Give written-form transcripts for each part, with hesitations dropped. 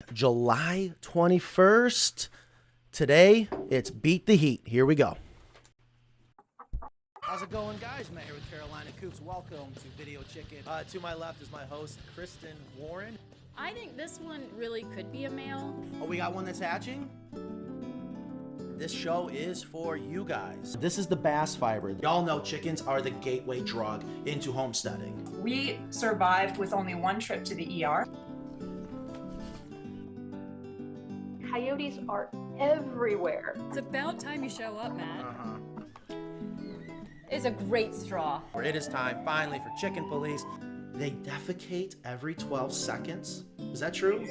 July 21st. Today, it's Beat the Heat. Here we go. How's it going, guys? Matt here with Carolina Coops. Welcome to Video Chicken. To my left is my host, Kristen Warren. I think this one really could be a male. Oh, we got one that's hatching? This show is for you guys. This is the bass fiber. Y'all know chickens are the gateway drug into homesteading. We survived with only one trip to the ER. Coyotes are everywhere. It's about time you show up, Matt. It's a great straw. It is time, finally, for chicken police. They defecate every 12 seconds. Is that true?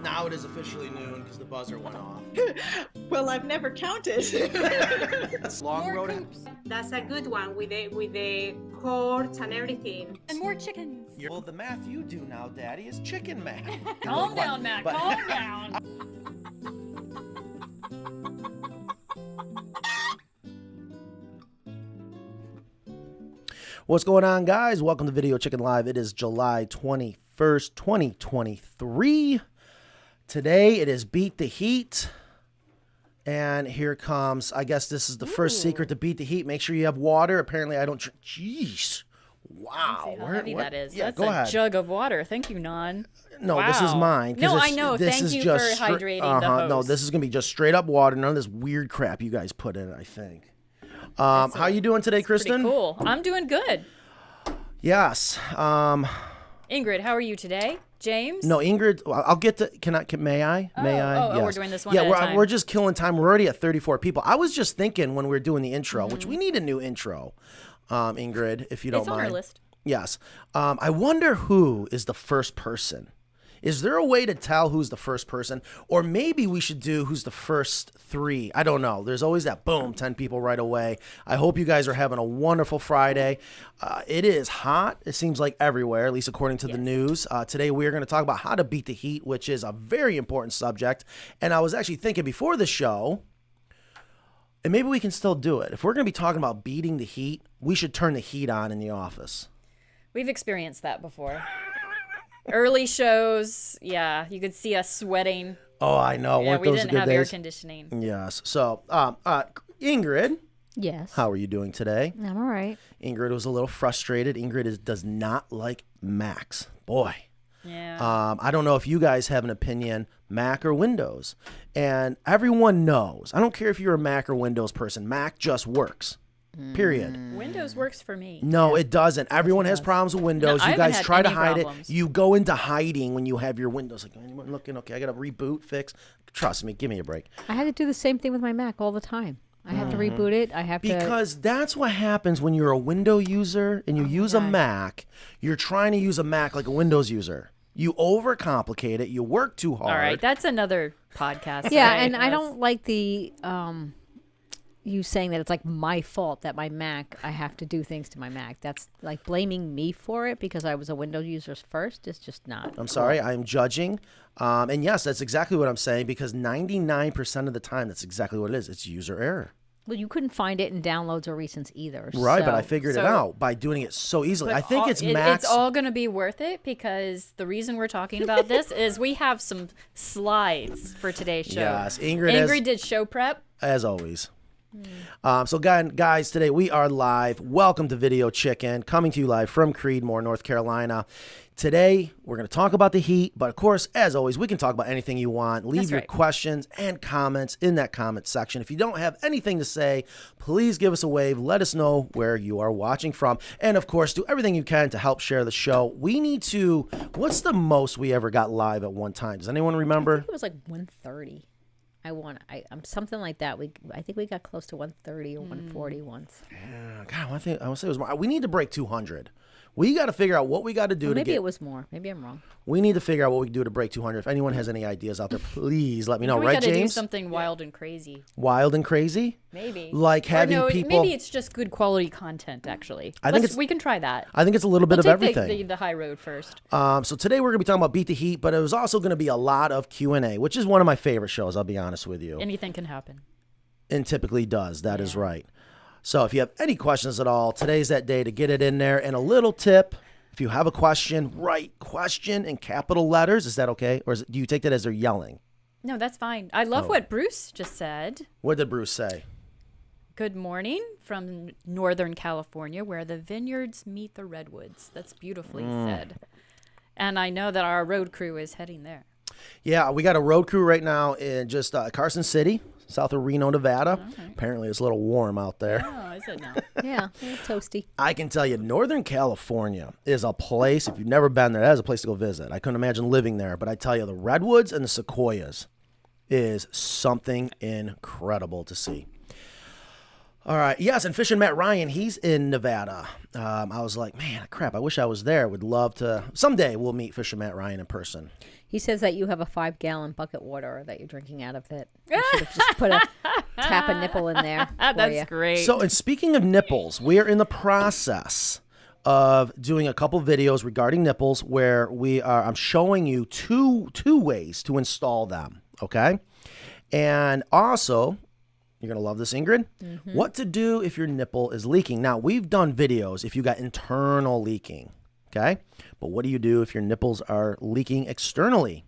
Now it is officially noon because the buzzer went off. Well, I've never counted. That's long More rodent. coops. That's a good one with the cords and everything. And more chickens. Well, the math you do now, Daddy, is chicken math. Calm down, Matt. But- Calm down. What's going on, guys? Welcome to Video Chicken Live. It is July 21st, 2023. Today, it is Beat the Heat. And here comes, I guess this is the first secret to beat the heat. Make sure you have water. Apparently, I don't drink. Jeez. Wow. See how heavy that is. Yeah, That's go a ahead. jug of water. Thank you, Non. No, Wow. this is mine. 'Cause No, it's- I know. this Thank is you just for hydrating the host. No, this is going to be just straight up water. None of this weird crap you guys put in it, I think. How you doing today, Kristen? Pretty cool. I'm doing good. Yes. Ingrid, how are you today? James? No, Ingrid, I'll get to, may I? May I? oh, we're Yes. doing this one Yeah, at a time. we're just killing time. We're already at 34 people. I was just thinking when we were doing the intro, Mm-hmm. which we need a new intro, Ingrid, if you don't It's mind. on our list. Yes. I wonder who is the first person. Is there a way to tell who's the first person? Or maybe we should do who's the first three. I don't know. There's always that boom, 10 people right away. I hope you guys are having a wonderful Friday. It is hot. It seems like everywhere, at least according to the news. Today we are going to talk about how to beat the heat, which is a very important subject. And I was actually thinking before the show, and maybe we can still do it. If we're going to be talking about beating the heat, we should turn the heat on in the office. We've experienced that before. Early shows, yeah, you could see us sweating. Oh, I know. Yeah, Weren't we those didn't good have air days? conditioning. Yes. So, Ingrid, Yes. how are you doing today? I'm all right. Ingrid was a little frustrated. Ingrid does not like Macs. Boy. Yeah. I don't know if you guys have an opinion, Mac or Windows. And everyone knows. I don't care if you're a Mac or Windows person. Mac just works. Period. Windows works for me. No, it doesn't. Everyone has problems with Windows. No, I you haven't guys had try to any hide problems. it. You go into hiding when you have your Windows. Like, anyone looking? Okay, I got to reboot, fix. Trust me. Give me a break. I had to do the same thing with my Mac all the time. I have to reboot it. I have to. Because that's what happens when you're a Window user and you use a Mac. You're trying to use a Mac like a Windows user. You overcomplicate it. You work too hard. All right, that's another podcast. Yeah, right? and I That's- don't like the you saying that it's like my fault that my Mac, I have to do things to my Mac. That's like blaming me for it because I was a Windows user first. It's just not. I'm sorry. I'm judging. And yes, that's exactly what I'm saying because 99% of the time, that's exactly what it is. It's user error. Well, you couldn't find it in downloads or recents either. Right, but I so- figured it so- out by doing it so easily. But I think it's Macs. It's all going to be worth it because the reason we're talking about this is we have some slides for today's show. Yes, Ingrid did show prep. as always. So guys, today we are live. Welcome to Video Chicken, coming to you live from Creedmoor, North Carolina. Today, we're going to talk about the heat, but of course, as always, we can talk about anything you want. Leave That's your right. questions and comments in that comment section. If you don't have anything to say, please give us a wave. Let us know where you are watching from. And of course, do everything you can to help share the show. We need to, what's the most we ever got live at one time? Does anyone I remember? think it was like 130. I'm something like that. I think we got close to 130 or 140 once. God, I want to say it was more. We need to break 200. We got to figure out what we got to do Or to maybe get. it was more. Maybe I'm wrong. We need to figure out what we can do to break 200. If anyone has any ideas out there, please let me know. We Right, got to do James? something wild and crazy. Wild and crazy? Maybe. Like Or having no, people. Maybe it's just good quality content, actually. I think it's- we can try that. I think it's a little bit We'll of take everything. the high road first. So today we're going to be talking about Beat the Heat, but it was also going to be a lot of Q&A, which is one of my favorite shows, I'll be honest with you. Anything can happen. And typically does. That is right. So if you have any questions at all, today's that day to get it in there. And a little tip, If you have a question, write question in capital letters. Is that okay? Or do you take that as they're yelling? No, that's fine. I love what Bruce just said. What did Bruce say? Good morning from Northern California, where the vineyards meet the redwoods. That's beautifully said. And I know that our road crew is heading there. Yeah, we got a road crew right now in just Carson City, south of Reno, Nevada. Okay. Apparently, it's a little warm out there. Oh, is it now? Yeah, toasty. I can tell you, Northern California is a place, if you've never been there, that is a place to go visit. I couldn't imagine living there, but I tell you, the redwoods and the sequoias is something incredible to see. All right. Yes, and Fishing Matt Ryan, he's in Nevada. I was like, man, crap, I wish I was there. Would love to. Someday we'll meet Fishing Matt Ryan in person. He says that you have a 5-gallon bucket water that you're drinking out of it. You should have just put a tap a nipple in there. That's great. So, and speaking of nipples, we are in the process of doing a couple videos regarding nipples where I'm showing you two ways to install them, okay? And also, you're going to love this, Ingrid, what to do if your nipple is leaking. Now, we've done videos if you got internal leaking, okay? But what do you do if your nipples are leaking externally?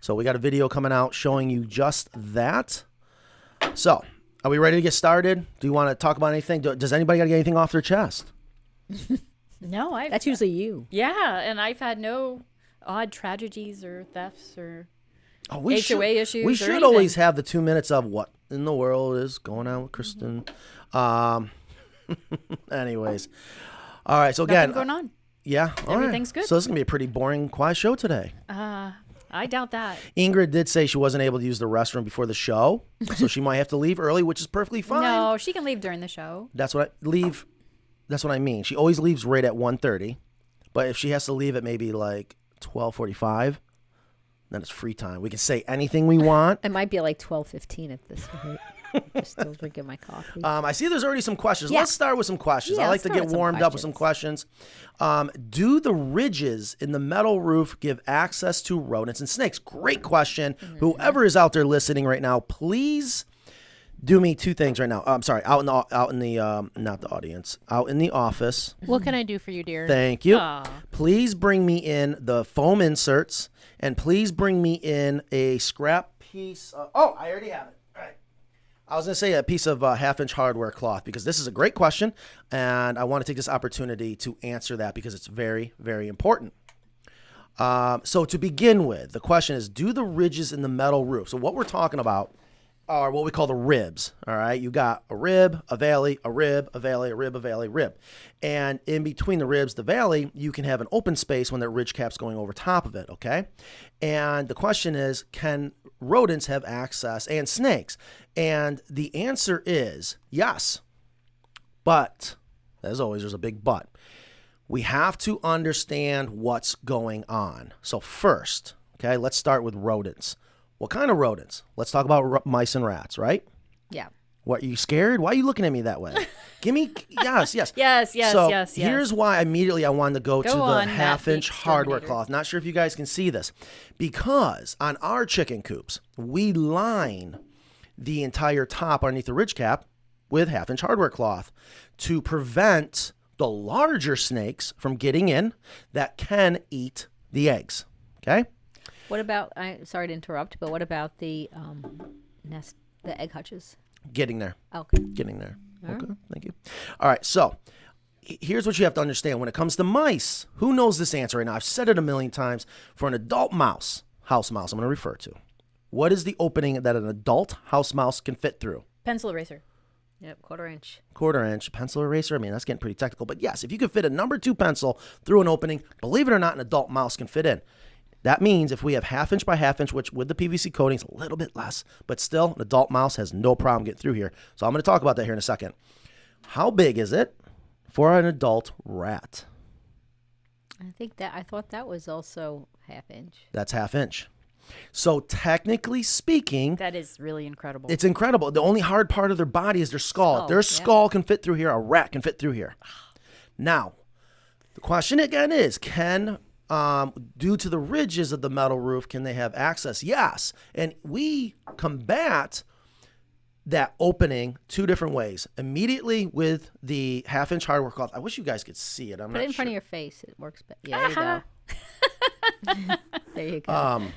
So we got a video coming out showing you just that. So, are we ready to get started? Do you want to talk about anything? Does anybody got to get anything off their chest? No, That's usually you. Yeah, and I've had no odd tragedies or thefts or We HOA issues. We or should anything. always have the 2 minutes of what in the world is going on with Kristen. Anyways. All right, so again. Nothing going on. Yeah. All right. Everything's good. So this is going to be a pretty boring, quiet show today. I doubt that. Ingrid did say she wasn't able to use the restroom before the show, so she might have to leave early, which is perfectly fine. No, she can leave during the show. That's what I mean. She always leaves right at 1:30, but if she has to leave at maybe like 12:45, then it's free time. We can say anything we want. It might be like 12:15 at this rate. I'm still drinking my coffee. I see there's already some questions. Yeah. Let's start with some questions. Yeah, I like let's to start get with some warmed up with some questions. Do the ridges in the metal roof give access to rodents and snakes? Great question. Whoever is out there listening right now, please do me two things right now. I'm sorry, out in the not the audience, out in the office. What can I do for you, dear? Thank you. Aw. Please bring me in the foam inserts, and please bring me in a scrap piece. Oh, I already have it. All right. I was going to say a piece of half-inch hardware cloth because this is a great question, and I want to take this opportunity to answer that because it's very, very important. So to begin with, the question is, do the ridges in the metal roof? So what we're talking about are what we call the ribs, all right? You got a rib, a valley, a rib, a valley, a rib, a valley, rib. And in between the ribs, the valley, you can have an open space when that ridge cap's going over top of it, okay? And the question is, can rodents have access and snakes? And the answer is yes. But, as always, there's a big but. We have to understand what's going on. So first, okay, let's start with rodents. What kind of rodents? Let's talk about mice and rats, right? Yeah. What, are you scared? Why are you looking at me that way? Give me, yes. Yes. Here's why immediately I wanted to go to the on, Matt, half-inch the hardware exterminator. cloth. Not sure if you guys can see this. Because on our chicken coops, we line the entire top underneath the ridge cap with half-inch hardware cloth to prevent the larger snakes from getting in that can eat the eggs, okay? What about, sorry to interrupt, but what about the nest, the egg hutches? Getting there. Okay. Getting there. All Okay, right. thank you. All right, so here's what you have to understand. When it comes to mice, who knows this answer right now? I've said it a million times. For an adult mouse, house mouse, I'm going to refer to, what is the opening that an adult house mouse can fit through? Pencil eraser. Yep, 1/4 inch. 1/4 inch, pencil eraser. I mean, that's getting pretty technical. But yes, if you could fit a number 2 pencil through an opening, believe it or not, an adult mouse can fit in. That means if we have 1/2 inch by 1/2 inch, which with the PVC coatings, a little bit less, but still, an adult mouse has no problem getting through here. So I'm going to talk about that here in a second. How big is it for an adult rat? I thought that was also 1/2 inch. That's 1/2 inch. So technically speaking, That is really incredible. it's incredible. The only hard part of their body is their skull. If their yeah. skull can fit through here, a rat can fit through here. Now, the question again is, due to the ridges of the metal roof, can they have access? Yes. And we combat that opening 2 different ways. Immediately with the 1/2-inch hardware cloth. I wish you guys could see it. I'm Put not it in sure. front of your face. It works better. Yeah, there you go. There you go.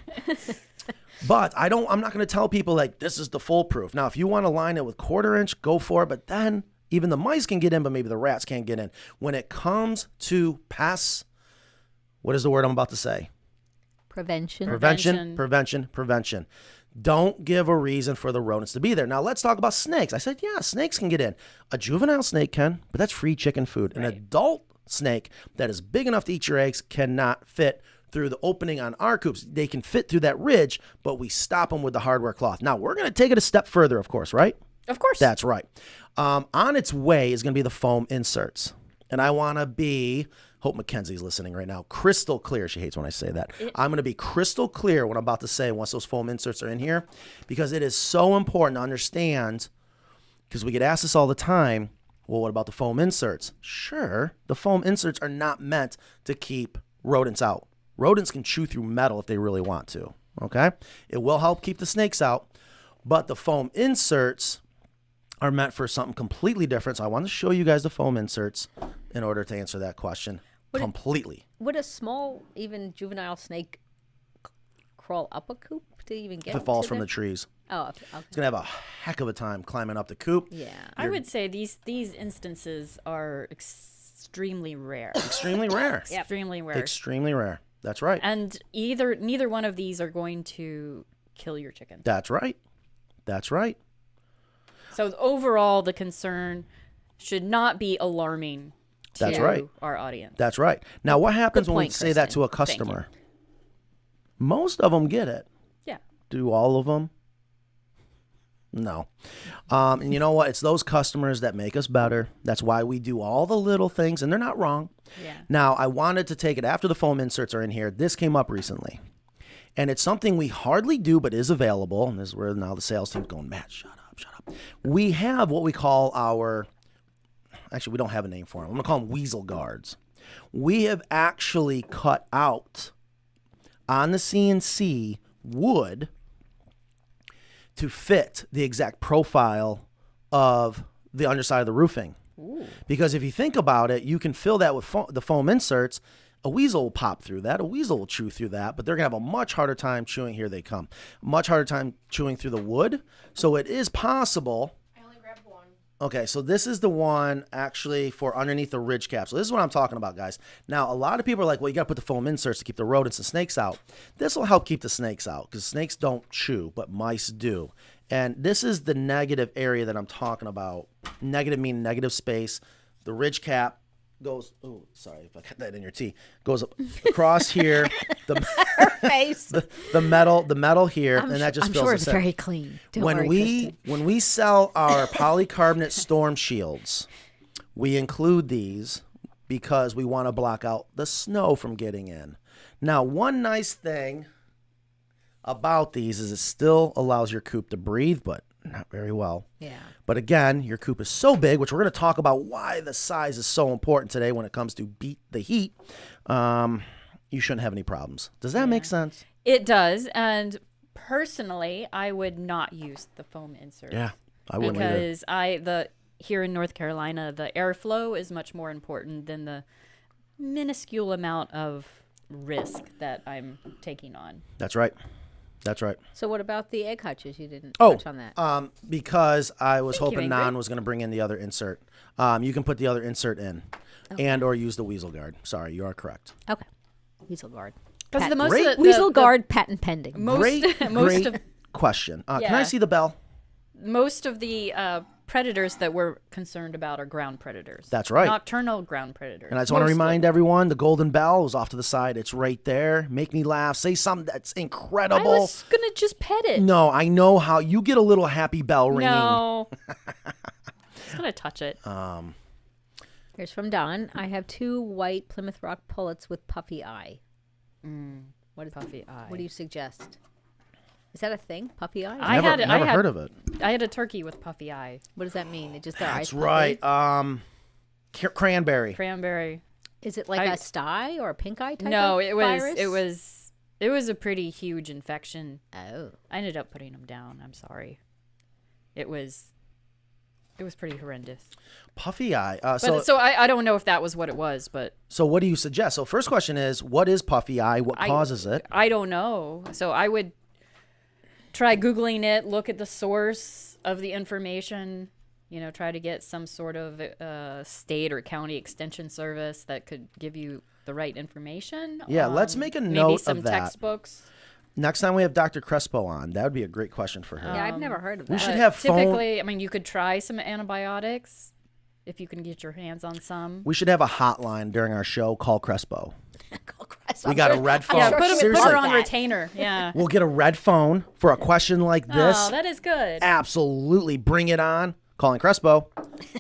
But I'm not going to tell people like this is the foolproof. Now, if you want to line it with 1/4-inch, go for it. But then even the mice can get in, but maybe the rats can't get in. When it comes to pests, what is the word I'm about to say? Prevention. Prevention. Don't give a reason for the rodents to be there. Now, let's talk about snakes. I said, yeah, snakes can get in. A juvenile snake can, but that's free chicken food. An adult snake that is big enough to eat your eggs cannot fit through the opening on our coops. They can fit through that ridge, but we stop them with the hardware cloth. Now, we're going to take it a step further, of course, right? Of course. That's right. On its way is going to be the foam inserts. And I want to be, hope Mackenzie's listening right now, crystal clear. She hates when I say that. I'm going to be crystal clear what I'm about to say once those foam inserts are in here, because it is so important to understand, because we get asked this all the time, well, what about the foam inserts? Sure, the foam inserts are not meant to keep rodents out. Rodents can chew through metal if they really want to, okay? It will help keep the snakes out, but the foam inserts are meant for something completely different. So I want to show you guys the foam inserts in order to answer that question completely. Would a small, even juvenile snake crawl up a coop to even get If it falls to from the trees. Oh, okay. It's going to have a heck of a time climbing up the coop. Yeah. I would say these instances are extremely rare. Extremely rare. Extremely rare. Extremely rare. That's right. And neither one of these are going to kill your chicken. That's right. That's right. So overall, the concern should not be alarming to That's right. our audience. That's right. Now, what happens when we point, say that to a Kristen. Thank you. customer? Most of them get it. Yeah. Do all of them? No. And you know what? It's those customers that make us better. That's why we do all the little things, and they're not wrong. Yeah. Now, I wanted to take it after the foam inserts are in here. This came up recently. And it's something we hardly do, but is available. And this is where now the sales team's going, Matt, shut up. We have what we call actually, we don't have a name for them. I'm going to call them weasel guards. We have actually cut out on the CNC wood to fit the exact profile of the underside of the roofing. Ooh. Because if you think about it, you can fill that with the foam inserts. A weasel will pop through that. A weasel will chew through that, but they're going to have a much harder time chewing. Here they come. Much harder time chewing through the wood. So it is possible. I only grabbed one. Okay, so this is the one actually for underneath the ridge cap. So this is what I'm talking about, guys. Now, a lot of people are like, well, you got to put the foam inserts to keep the rodents and snakes out. This will help keep the snakes out because snakes don't chew, but mice do. And this is the negative area that I'm talking about. Negative meaning negative space. The ridge cap goes, oh, sorry if I got that in your tea, goes across here, face. the metal here, and that just I'm fills sure the it's set. very clean. Don't when worry, we sell our polycarbonate storm shields, we include these because we want to block out the snow from getting in. Now, one nice thing about these is it still allows your coop to breathe, but not very well. Yeah. But again, your coop is so big, which we're going to talk about why the size is so important today when it comes to beat the heat. You shouldn't have any problems. Does that make sense? It does. And personally, I would not use the foam insert. Yeah, I wouldn't either. Because here in North Carolina, the airflow is much more important than the minuscule amount of risk that I'm taking on. That's right. That's right. So what about the egg hutches? You didn't touch on that. Because I was Thank you, hoping Ingrid. Nan was going to bring in the other insert. You can put the other insert in and or use the weasel guard. Sorry, you are correct. Okay. Weasel guard. Because the most Great. of the, Weasel guard patent pending. most Great question. Can I Yeah. see the bell? most of the predators that we're concerned about are ground predators. That's right. Nocturnal ground predators. And I just want to Most of remind them. everyone, the golden bell is off to the side. It's right there. Make me laugh. Say something that's I incredible. was gonna just pet it. No, I know how you get a little happy bell ringing. No. Just gonna touch it. Here's from Don. I have 2 white Plymouth Rock pullets with puffy eye. What is puffy eye? What do you suggest? Is that a thing? Puffy eye? I Never had heard of it. I had a turkey with puffy eye. What does that mean? It just That's eyes right. puffy? Cranberry. Cranberry. Is it like I- a sty or a pink eye type No, of it was virus? it was a pretty huge infection. Oh. I ended up putting them down. I'm sorry. It was pretty horrendous. Puffy eye. But so I don't know if that was what it was, but So what do you suggest? So first question is, what is puffy eye? What causes it? I don't know. So I would try Googling it, look at the source of the information, try to get some sort of state or county extension service that could give you the right information. Yeah, let's make a maybe note some of that. textbooks. Next time we have Dr. Crespo on, that would be a great question for her. Yeah, I've never heard of that. we should have phone. Typically, I mean, you could try some antibiotics if you can get your hands on some. We should have a hotline during our show. Call Crespo. Call Crest. We got a red phone. Yeah, put Seriously. her on retainer. Yeah. We'll get a red phone for a question like this. Oh, that is good. Absolutely, bring it on. Calling Crespo,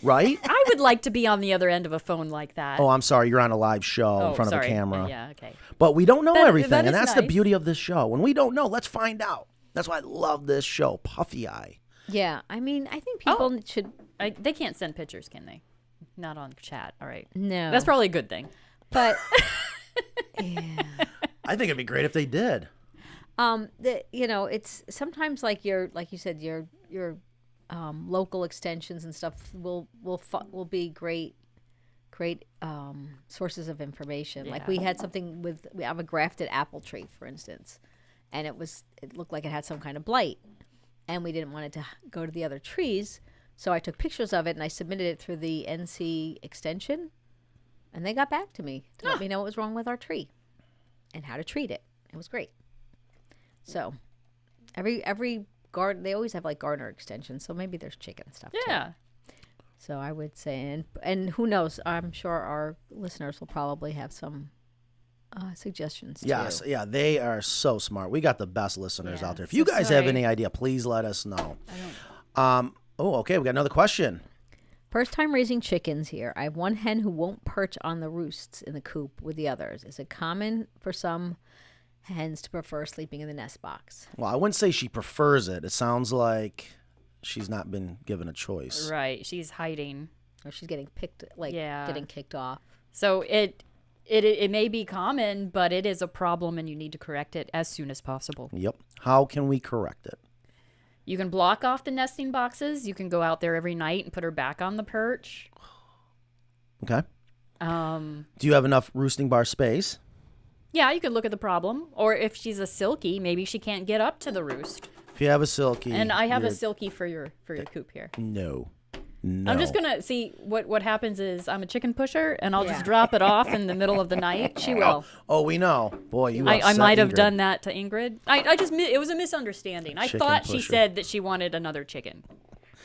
right? I would like to be on the other end of a phone like that. Oh, I'm sorry. You're on a live show in front of a camera. Yeah, okay. But we don't know That everything, is and that's the nice. beauty of this show. When we don't know, let's find out. That's why I love this show, Puffy Eye. Yeah, I mean, I think people should. They can't send pictures, can they? Not on chat. All right. No. That's probably a good thing. But yeah. I think it'd be great if they did. It's sometimes like you said, your local extensions and stuff will be great sources of information. Like we had something we have a grafted apple tree, for instance, and it looked like it had some kind of blight, and we didn't want it to go to the other trees, so I took pictures of it and I submitted it through the NC extension, and they got back to me to let me know what was wrong with our tree and how to treat it. It was great. So every garden, they always have like gardener extensions, so maybe there's chicken stuff too. Yeah. So I would say, and who knows, I'm sure our listeners will probably have some suggestions too. Yes, yeah, they are so smart. We got the best listeners Yeah, out there. If so you guys have sorry. any idea, please let us know. Okay, we got another question. First time raising chickens here. I have one hen who won't perch on the roosts in the coop with the others. Is it common for some hens to prefer sleeping in the nest box? Well, I wouldn't say she prefers it. It sounds like she's not been given a choice. Right. She's hiding. Or she's getting Yeah. getting kicked off? So it may be common, but it is a problem and you need to correct it as soon as possible. Yep. How can we correct it? You can block off the nesting boxes. You can go out there every night and put her back on the perch. Okay. Um, Do you have enough roosting bar space? yeah, you could look at the problem. Or if she's a silky, maybe she can't get up to the roost. If you have a silky. And I have a you're- silky for your coop here. No. I'm just gonna see what happens is I'm a chicken pusher and I'll just drop it off in the middle of the night. She will. Oh, we know. Boy, you I upset might have Ingrid. done that to Ingrid. It was a misunderstanding. I Chicken thought she pusher. said that she wanted another chicken.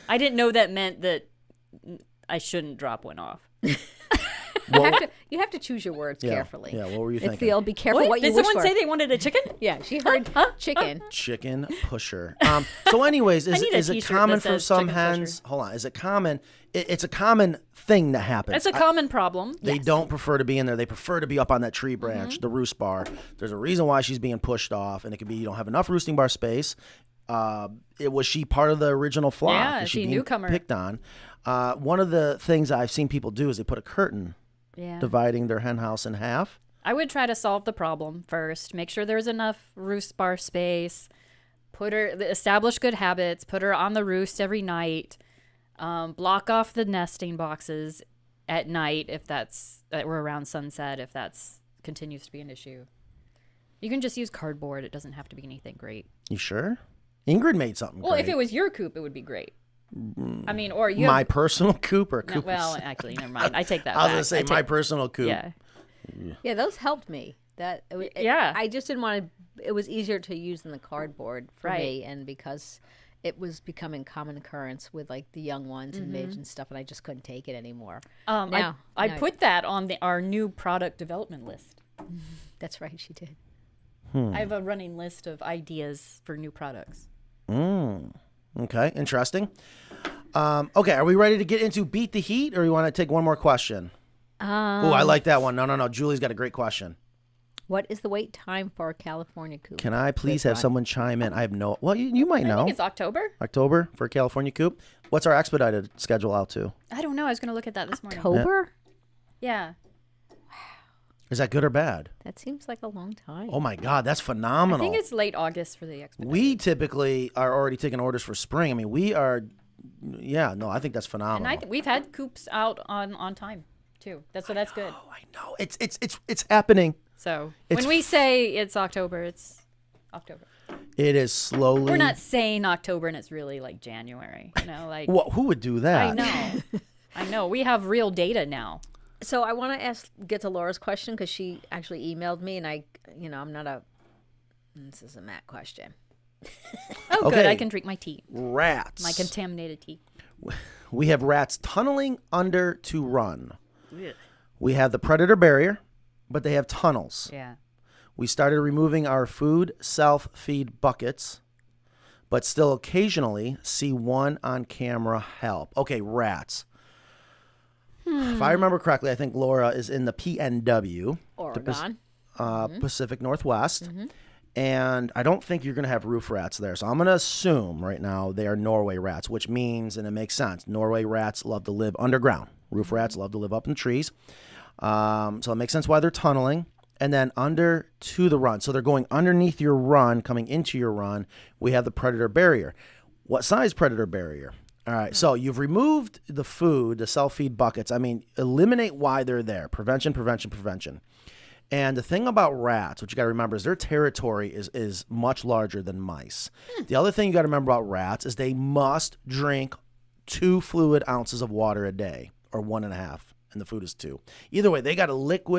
I didn't know that meant that I shouldn't drop one off. You have to choose your words carefully. Yeah, what were you It's thinking? be careful what you Did wish someone for. say they wanted a chicken? Yeah, she heard chicken. Chicken pusher. So anyways, need a is it t-shirt common that for says some chicken hens? pusher. Hold on. Is it common? It's a common thing that happens. It's a common problem. They don't prefer to be in there. They prefer to be up on that tree branch, the roost bar. There's a reason why she's being pushed off, and it could be you don't have enough roosting bar space. Was she part of the original flock? Yeah, Is she being newcomer. picked on. One of the things I've seen people do is they put a curtain Yeah. dividing their hen house in half. I would try to solve the problem first. Make sure there's enough roost bar space. Establish good habits. Put her on the roost every night. Block off the nesting boxes at night if that's or around sunset if that's continues to be an issue. You can just use cardboard. It doesn't have to be anything great. You sure? Ingrid made something Well, great. if it was your coop, it would be great. I mean, or you. My personal coop or No, coop? well, actually, never mind. I take that I was back. going to say my personal coop. Yeah. Yeah, those helped me. Yeah. I just didn't want to. It was easier to use than the cardboard for Right. me, and because it was becoming common occurrence with like the young ones and midge and stuff, and I just couldn't take it anymore. I put that on our new product development list. That's right, she did. I have a running list of ideas for new products. Okay, interesting. Okay, are we ready to get into Beat the Heat, or you want to take one more question? Oh, I like that one. No. Julie's got a great question. What is the wait time for a California coop? Can I please Good have one. someone chime in? I have no. Well, you might I know. think it's October. October for California coop. What's our expedited schedule out to? I don't know. I was going to look at that this morning. October? Yeah. Is that good or bad? That seems like a long time. Oh my God, that's I phenomenal. think it's late August for the expedition. We typically are already taking orders for spring. I mean, we are Yeah, no, I think that's phenomenal. And we've had coops out on time too. That's good. Oh, I know. It's happening. So It's when we say it's October, it's October. It is slowly. We're not saying October and it's really like January. You know, like Who would do that? I know. I know. We have real data now. So I want to get to Laura's question because she actually emailed me, and I'm not a. This is a Matt question. Oh, good. Okay. I can drink my tea. Rats. My contaminated tea. We have rats tunneling under to run. We have the predator barrier, but they have tunnels. Yeah. We started removing our food self-feed buckets, but still occasionally see one on camera help. Okay, rats. If I remember correctly, I think Laura is in the PNW, Oregon. Pacific Northwest. And I don't think you're going to have roof rats there. So I'm going to assume right now they are Norway rats, which means, and it makes sense, Norway rats love to live underground. Roof rats love to live up in trees. So it makes sense why they're tunneling. And then under to the run. So they're going underneath your run, coming into your run. We have the predator barrier. What size predator barrier? All right, so you've removed the food, the self-feed buckets. I mean, eliminate why they're there. Prevention, prevention, prevention. And the thing about rats, what you got to remember is their territory is much larger than mice. The other thing you got to remember about rats is they must drink 2 fluid ounces of water a day, or 1.5, and the food is 2. Either way, they got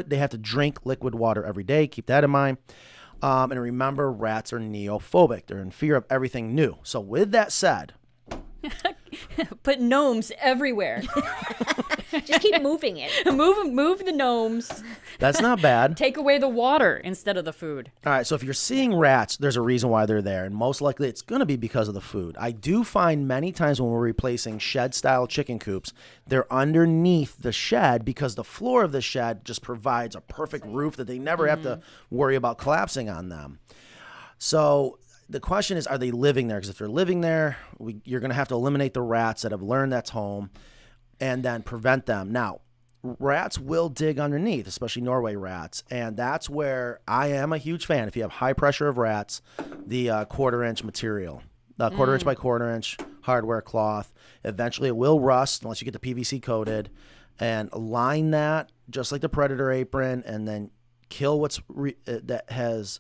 they have to drink liquid water every day. Keep that in mind. And remember, rats are neophobic. They're in fear of everything new. So with that said, Put gnomes everywhere. Just keep moving it. move the gnomes. that's not bad. Take away the water instead of the food. All right, so if you're seeing rats, there's a reason why they're there, and most likely it's going to be because of the food. I do find many times when we're replacing shed-style chicken coops, they're underneath the shed because the floor of the shed just provides a perfect roof that they never have to worry about collapsing on them. So the question is, are they living there? Because if they're living there, you're going to have to eliminate the rats that have learned that's home and then prevent them. Now, rats will dig underneath, especially Norway rats, and that's where I am a huge fan. If you have high pressure of rats, the 1/4-inch material, the 1/4-inch by 1/4-inch hardware cloth, eventually it will rust unless you get the PVC coated, and line that just like the predator apron, and then kill what's that has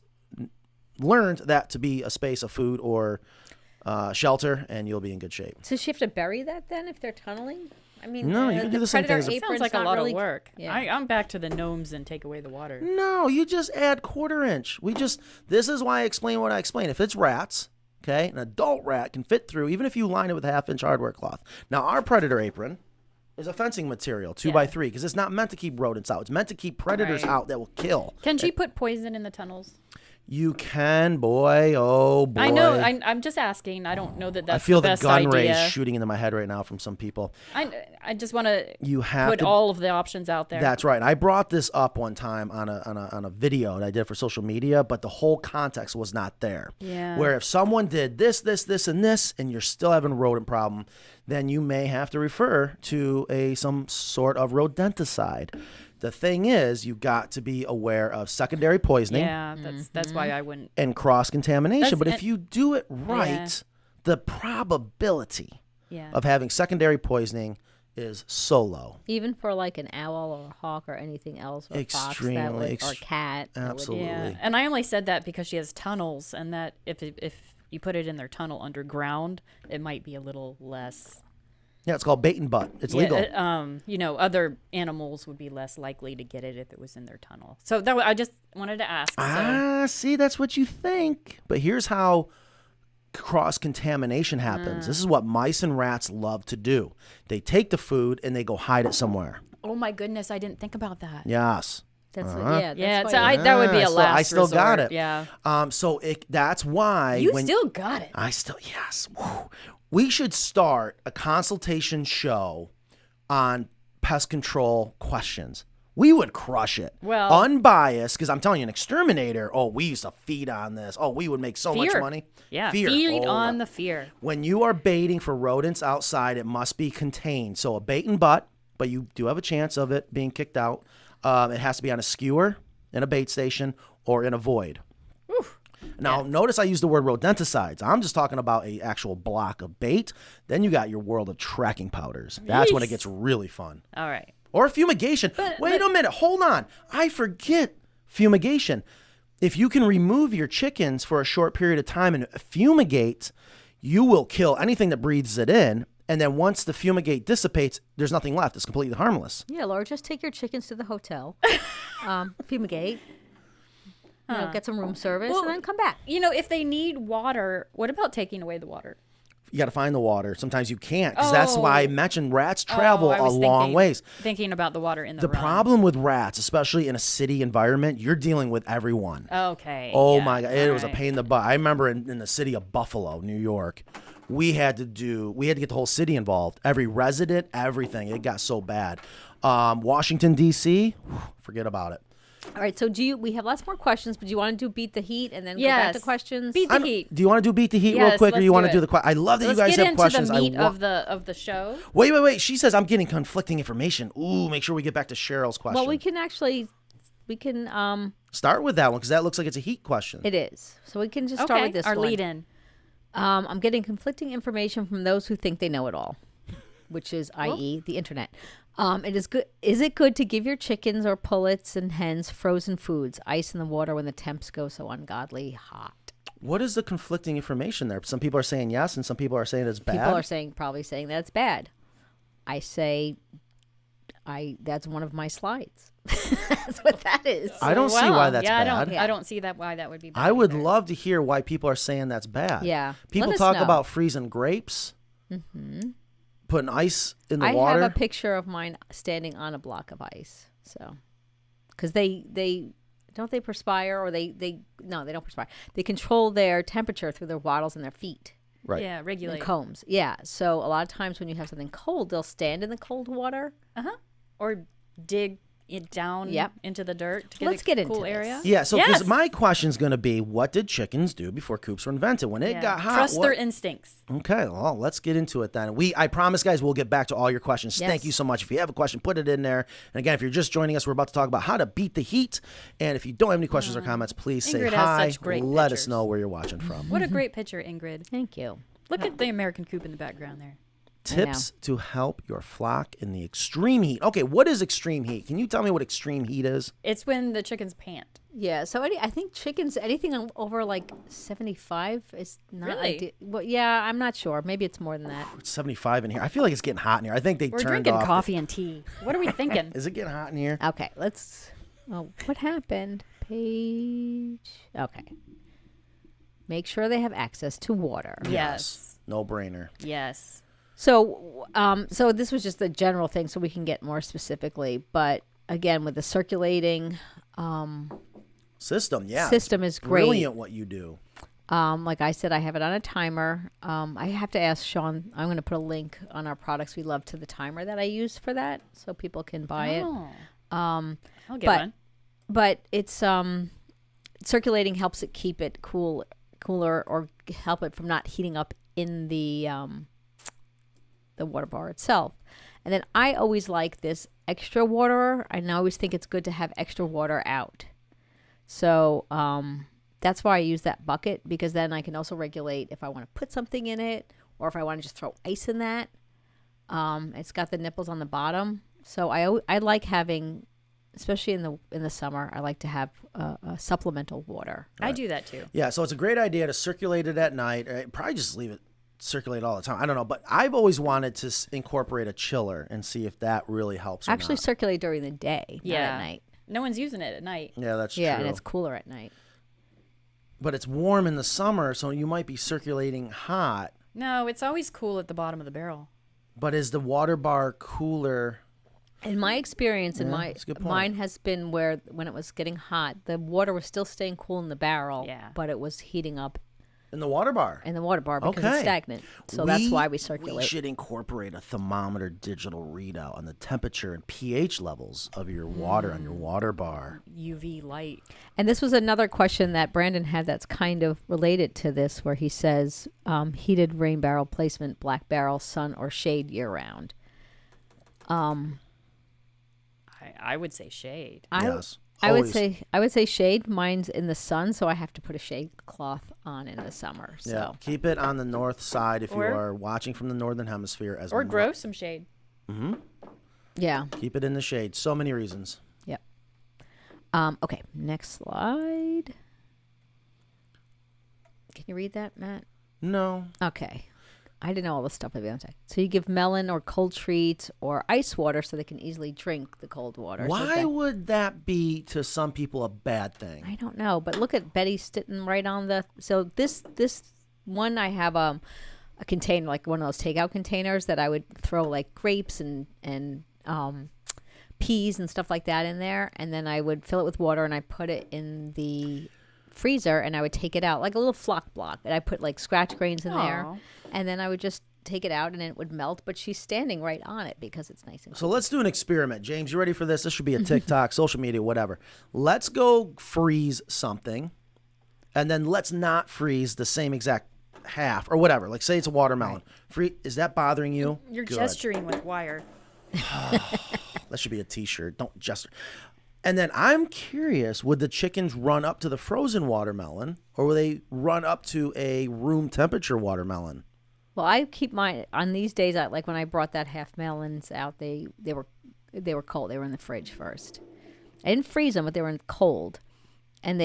learned that to be a space of food or shelter, and you'll be in good shape. So she have to bury that then if they're tunneling? I mean, No, you can do the same thing as a- Sounds like a lot of work. Yeah. I'm back to the gnomes and take away the water. No, you just add 1/4-inch. This is why I explain what I explain. If it's rats, okay, an adult rat can fit through, even if you line it with a 1/2-inch hardware cloth. Now, our predator apron is a fencing material, 2x3, because it's not meant to keep rodents out. It's meant to keep predators Right. out that will kill. Can she put poison in the tunnels? You can, boy. Oh, boy. I know. I'm just asking. I don't know that that's I feel the the best gun idea. rays shooting into my head right now from some people. I just want to You have put to all of the options out there. That's right. And I brought this up one time on a video that I did for social media, but the whole context was not there. Yeah. Where if someone did this, and this, and you're still having a rodent problem, then you may have to refer to some sort of rodenticide. The thing is, you got to be aware of secondary poisoning Yeah, that's why I wouldn't. and cross-contamination. But if and- you do it right, the probability Yeah. of having secondary poisoning is so low. Even for like an owl or a hawk or anything else, or a fox Extremely, or a cat. that would- Absolutely. Yeah, and I only said that because she has tunnels, and that if you put it in their tunnel underground, it might be a little less. Yeah, it's called bait and butt. It's legal. Other animals would be less likely to get it if it was in their tunnel. So I just wanted to ask. See, that's what you think. But here's how cross-contamination happens. This is what mice and rats love to do. They take the food and they go hide it somewhere. Oh my goodness, I didn't think about that. Yes. That's Yeah, why so that would be a last I still got resort. it. Yeah. That's why You still got it. yes. Whew. We should start a consultation show on pest control questions. We would crush it. Well- unbiased, because I'm telling you, an exterminator, we used to feed on this. We would make so much Fear. money. Yeah, Fear. feed Oh, on the fear. When you are baiting for rodents outside, it must be contained. So a bait and butt, but you do have a chance of it being kicked out. It has to be on a skewer, in a bait station, or in a void. Now, notice I used the word rodenticides. I'm just talking about a actual block of bait. Then you got your world of tracking powders. That's when it gets really fun. All right. Or fumigation. Wait a minute. Hold on. I forget fumigation. If you can remove your chickens for a short period of time and fumigate, you will kill anything that breathes it in. And then once the fumigate dissipates, there's nothing left. It's completely harmless. Yeah, Laura, just take your chickens to the hotel, fumigate, get some room service, and then come back. You know, if they need water, what about taking away the water? You got to find the water. Sometimes you can't, because that's why I mentioned rats travel I a was long ways. Thinking about the water in the The run. problem with rats, especially in a city environment, you're dealing with everyone. Okay. Oh yeah, my God, it was a alright. pain in the butt. I remember in the city of Buffalo, New York, we had to get the whole city involved. Every resident, everything. It got so bad. Washington D.C., forget about it. All right, so we have lots more questions, but do you want to do beat the heat and then go back to Yes. questions? Beat the heat. Do you want to do beat the heat real Yes, quick, or let's you want do to do it. the question? I love that Let's you guys get have into questions. the meat of the show. Wait. She says I'm getting conflicting information. Ooh, make sure we get back to Cheryl's question. Well, we can start with that one because that looks like it's a heat question. it is. So we can just start with this our one. lead in. I'm getting conflicting information from those who think they know it all, which is i.e. the internet. It is good. Is it good to give your chickens or pullets and hens frozen foods, ice in the water when the temps go so ungodly hot? What is the conflicting information there? Some people are saying yes, and some people are saying it's bad. People are probably saying that's bad. I say, that's one of my slides. That's what that is. I don't see why that's bad. I don't see why that would be bad. I would either. love to hear why people are saying that's bad. Yeah. People Let us talk know. about freezing grapes, putting ice in the I water. have a picture of mine standing on a block of ice. So, because they don't they perspire or no, they don't perspire. They control their temperature through their wattles and their feet. Right. Yeah, And regulate. combs. Yeah. So a lot of times when you have something cold, they'll stand in the cold water. Or dig it down into the dirt to get Let's a get into cool this. area. Yeah, so Yes. my question's going to be, what did chickens do before coops were invented? When it got hot, Trust what- their instincts. Okay, well, let's get into it then. I promise, guys, we'll get back to all your questions. Yes. Thank you so much. If you have a question, put it in there. And again, if you're just joining us, we're about to talk about how to beat the heat. And if you don't have any questions or comments, please say Ingrid has hi. such great Let us pictures. know where you're watching from. What a great picture, Ingrid. Thank you. Look at the American coop in the background there. Tips to help your flock in the extreme heat. Okay, what is extreme heat? Can you tell me what extreme heat is? It's when the chickens pant. Yeah. So I think chickens, anything over like 75 is not Really? ideal. Well, yeah, I'm not sure. Maybe it's more than that. It's 75 in here. I feel like it's getting hot in here. I think they We're turned drinking off. coffee and tea. What are we thinking? Is it getting hot in here? Okay, what happened? Page. Okay. Make sure they have access to water. Yes. No brainer. Yes. So, so this was just the general thing, so we can get more specifically. But again, with the circulating System, yeah. system is great. Brilliant what you do. Like I said, I have it on a timer. I have to ask Sean. I'm going to put a link on our products we love to the timer that I use for that, so people can buy it. Oh. Um, I'll get but one. but it's circulating helps it keep it cooler, or help it from not heating up in the water bar itself. And then I always like this extra water. I always think it's good to have extra water out. So that's why I use that bucket, because then I can also regulate if I want to put something in it or if I want to just throw ice in that. It's got the nipples on the bottom, so I like having, especially in the summer, I like to have a supplemental water. I do that too. Yeah, so it's a great idea to circulate it at night. Probably just leave it circulate all the time. I don't know, but I've always wanted to incorporate a chiller and see if that really helps. Actually, or not. circulate during the day, not at night. No one's using it at night. Yeah, that's Yeah, true. and it's cooler at night. But it's warm in the summer, so you might be circulating hot. No, it's always cool at the bottom of the barrel. But is the water bar cooler? In my experience, that's a good point. mine has been where when it was getting hot, the water was still staying cool in the barrel, but it was heating up In the water bar. in the water bar because Okay. it's stagnant. So that's why we circulate. We should incorporate a thermometer digital readout on the temperature and pH levels of your water on your water bar. UV light. And this was another question that Brandon had that's kind of related to this, where he says, heated rain barrel placement, black barrel, sun or shade year round. I would say shade. Yes. I would Always. say shade. Mine's in the sun, so I have to put a shade cloth on in the summer. So Yeah, keep it on the north side if you Or- are watching from the northern hemisphere. Or grow some shade. yeah. Keep it in the shade. So many reasons. Yep. Okay, next slide. Can you read that, Matt? No. Okay. I didn't know all this stuff. So you give melon or cold treats or ice water so they can easily drink the cold water. Why would that be to some people a bad thing? I don't know, but look at Betty sitting right on the. So this one I have a container, like one of those takeout containers that I would throw like grapes and peas and stuff like that in there, and then I would fill it with water and I put it in the freezer and I would take it out like a little flock block, and I put like scratch grains in there, Aw. and then I would just take it out and it would melt, but she's standing right on it because it's nice and So let's do an experiment. James, you ready for this? This should be a TikTok, social media, whatever. Let's go freeze something, and then let's not freeze the same exact half or whatever. Like say it's a watermelon. Is that bothering you? You're Good. gesturing with wire. That should be a T-shirt. Don't gesture. And then I'm curious, would the chickens run up to the frozen watermelon, or will they run up to a room temperature watermelon? Well, I keep mine on these days. Like when I brought that half melons out, they were cold. They were in the fridge first. I didn't freeze them, but they were in cold. And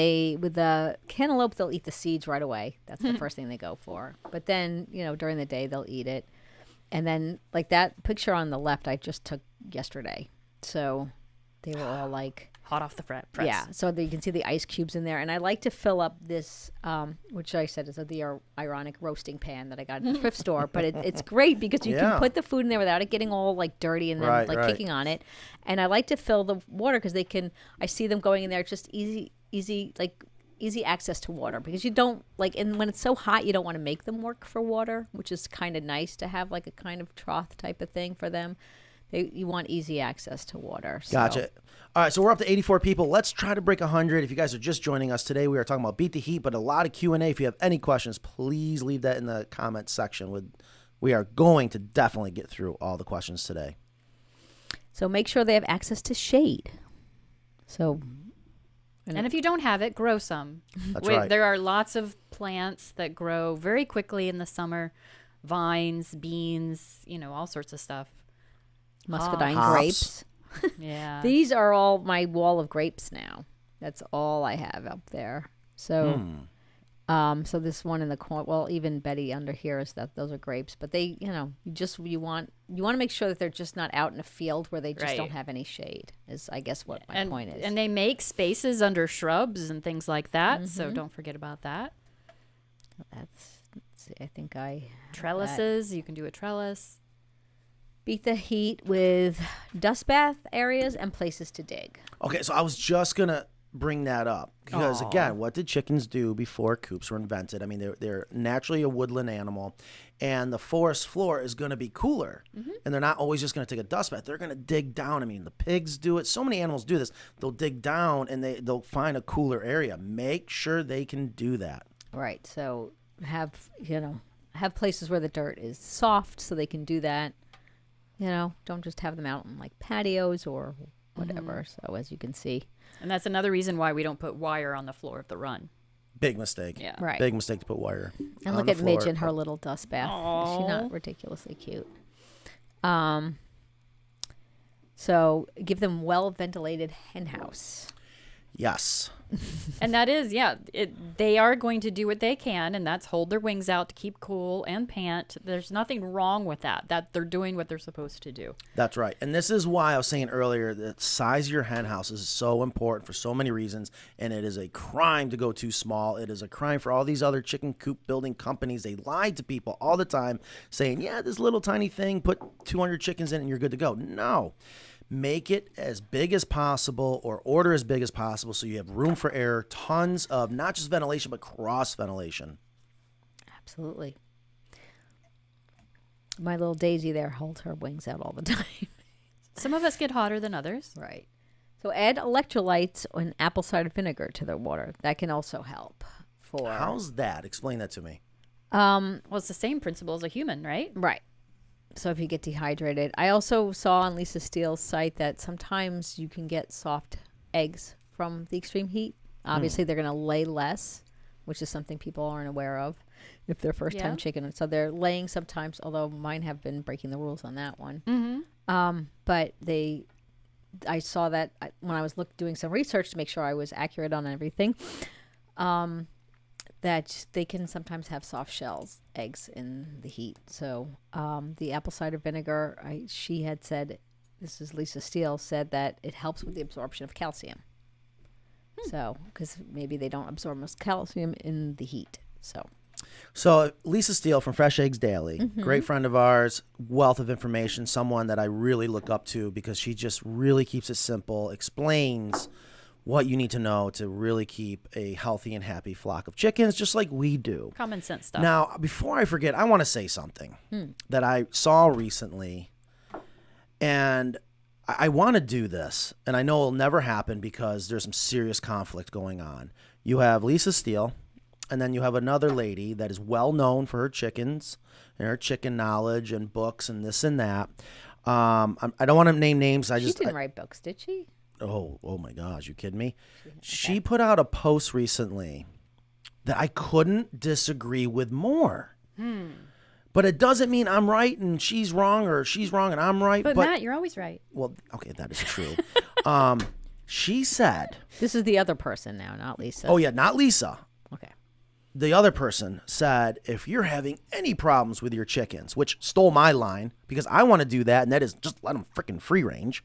with the cantaloupe, they'll eat the seeds right away. That's the first thing they go for. But then, during the day, they'll eat it. And then, like that picture on the left, I just took yesterday. So they were all like Hot off the press. yeah. So that you can see the ice cubes in there. And I like to fill up this, which I said is the ironic roasting pan that I got at the thrift store. But it's great because you Yeah. can put the food in there without it getting all like dirty and then Right, like right. kicking on it. And I like to fill the water because I see them going in there. It's just easy access to water because you don't when it's so hot, you don't want to make them work for water, which is kind of nice to have like a kind of trough type of thing for them. You want easy access to water. So. Gotcha. All right, so we're up to 84 people. Let's try to break 100. If you guys are just joining us today, we are talking about Beat the Heat, but a lot of Q&A. If you have any questions, please leave that in the comments section. We are going to definitely get through all the questions today. So make sure they have access to shade. So And if you don't have it, grow some. That's right. There are lots of plants that grow very quickly in the summer. Vines, beans, all sorts of stuff. muscadine Hops. grapes. Yeah. These are all my wall of grapes now. That's all I have up there. So so this one in the corner, well, even Betty under here those are grapes, but they, you want to make sure that they're just not out in a field where they just Right. don't have any shade is I guess what my point is. And they make spaces under shrubs and things like that. So don't forget about that. Let's see, I think I have that. Trellises, you can do a trellis. Beat the heat with dust bath areas and places to dig. Okay, so I was just going to bring that up because, again, what did chickens do before coops were invented? I mean, they're naturally a woodland animal, and the forest floor is going to be cooler, and they're not always just going to take a dust bath. They're going to dig down. I mean, the pigs do it. So many animals do this. They'll dig down, and they'll find a cooler area. Make sure they can do that. Right. So have places where the dirt is soft so they can do that. Don't just have them out in like patios or whatever. So as you can see. And that's another reason why we don't put wire on the floor of the run. Big mistake. Yeah. Right. Big mistake to put wire. And on look the at Midge floor. in her little dust bath. Is she not ridiculously cute? So give them well ventilated hen house. Yes. And that is, they are going to do what they can, and that's hold their wings out to keep cool and pant. There's nothing wrong with that they're doing what they're supposed to do. That's right. And this is why I was saying earlier that size of your hen house is so important for so many reasons. And it is a crime to go too small. It is a crime for all these other chicken coop building companies. They lie to people all the time saying, yeah, this little tiny thing, put 200 chickens in and you're good to go. No. Make it as big as possible or order as big as possible so you have room for air, tons of not just ventilation, but cross ventilation. Absolutely. My little Daisy there holds her wings out all the time. Some of us get hotter than others. Right. So add electrolytes and apple cider vinegar to the water. That can also help for. How's that? Explain that to me. Well, it's the same principle as a human, right? Right. So if you get dehydrated. I also saw on Lisa Steele's site that sometimes you can get soft eggs from the extreme heat. Obviously, they're going to lay less, which is something people aren't aware of if they're first-time chicken. So they're laying sometimes, although mine have been breaking the rules on that one. But I saw that when I was doing some research to make sure I was accurate on everything, that they can sometimes have soft shells, eggs in the heat. So the apple cider vinegar, she had said, this is Lisa Steele, said that it helps with the absorption of calcium. So, because maybe they don't absorb most calcium in the heat. So Lisa Steele from Fresh Eggs Daily, great friend of ours, wealth of information, someone that I really look up to because she just really keeps it simple, explains what you need to know to really keep a healthy and happy flock of chickens, just like we do. Common sense stuff. Now, before I forget, I want to say something that I saw recently, and I want to do this, and I know it'll never happen because there's some serious conflict going on. You have Lisa Steele, and then you have another lady that is well known for her chickens and her chicken knowledge and books and this and that. I don't want to name names. she didn't write books, did she? Oh my gosh, you kidding me? She put out a post recently that I couldn't disagree with more. But it doesn't mean I'm right and she's wrong, or she's wrong and I'm right. But Matt, you're always right. Well, okay, that is true. She said, this is the other person now, not Lisa. oh yeah, not Lisa. Okay. The other person said, if you're having any problems with your chickens, which stole my line because I want to do that, and that is just let them freaking free range.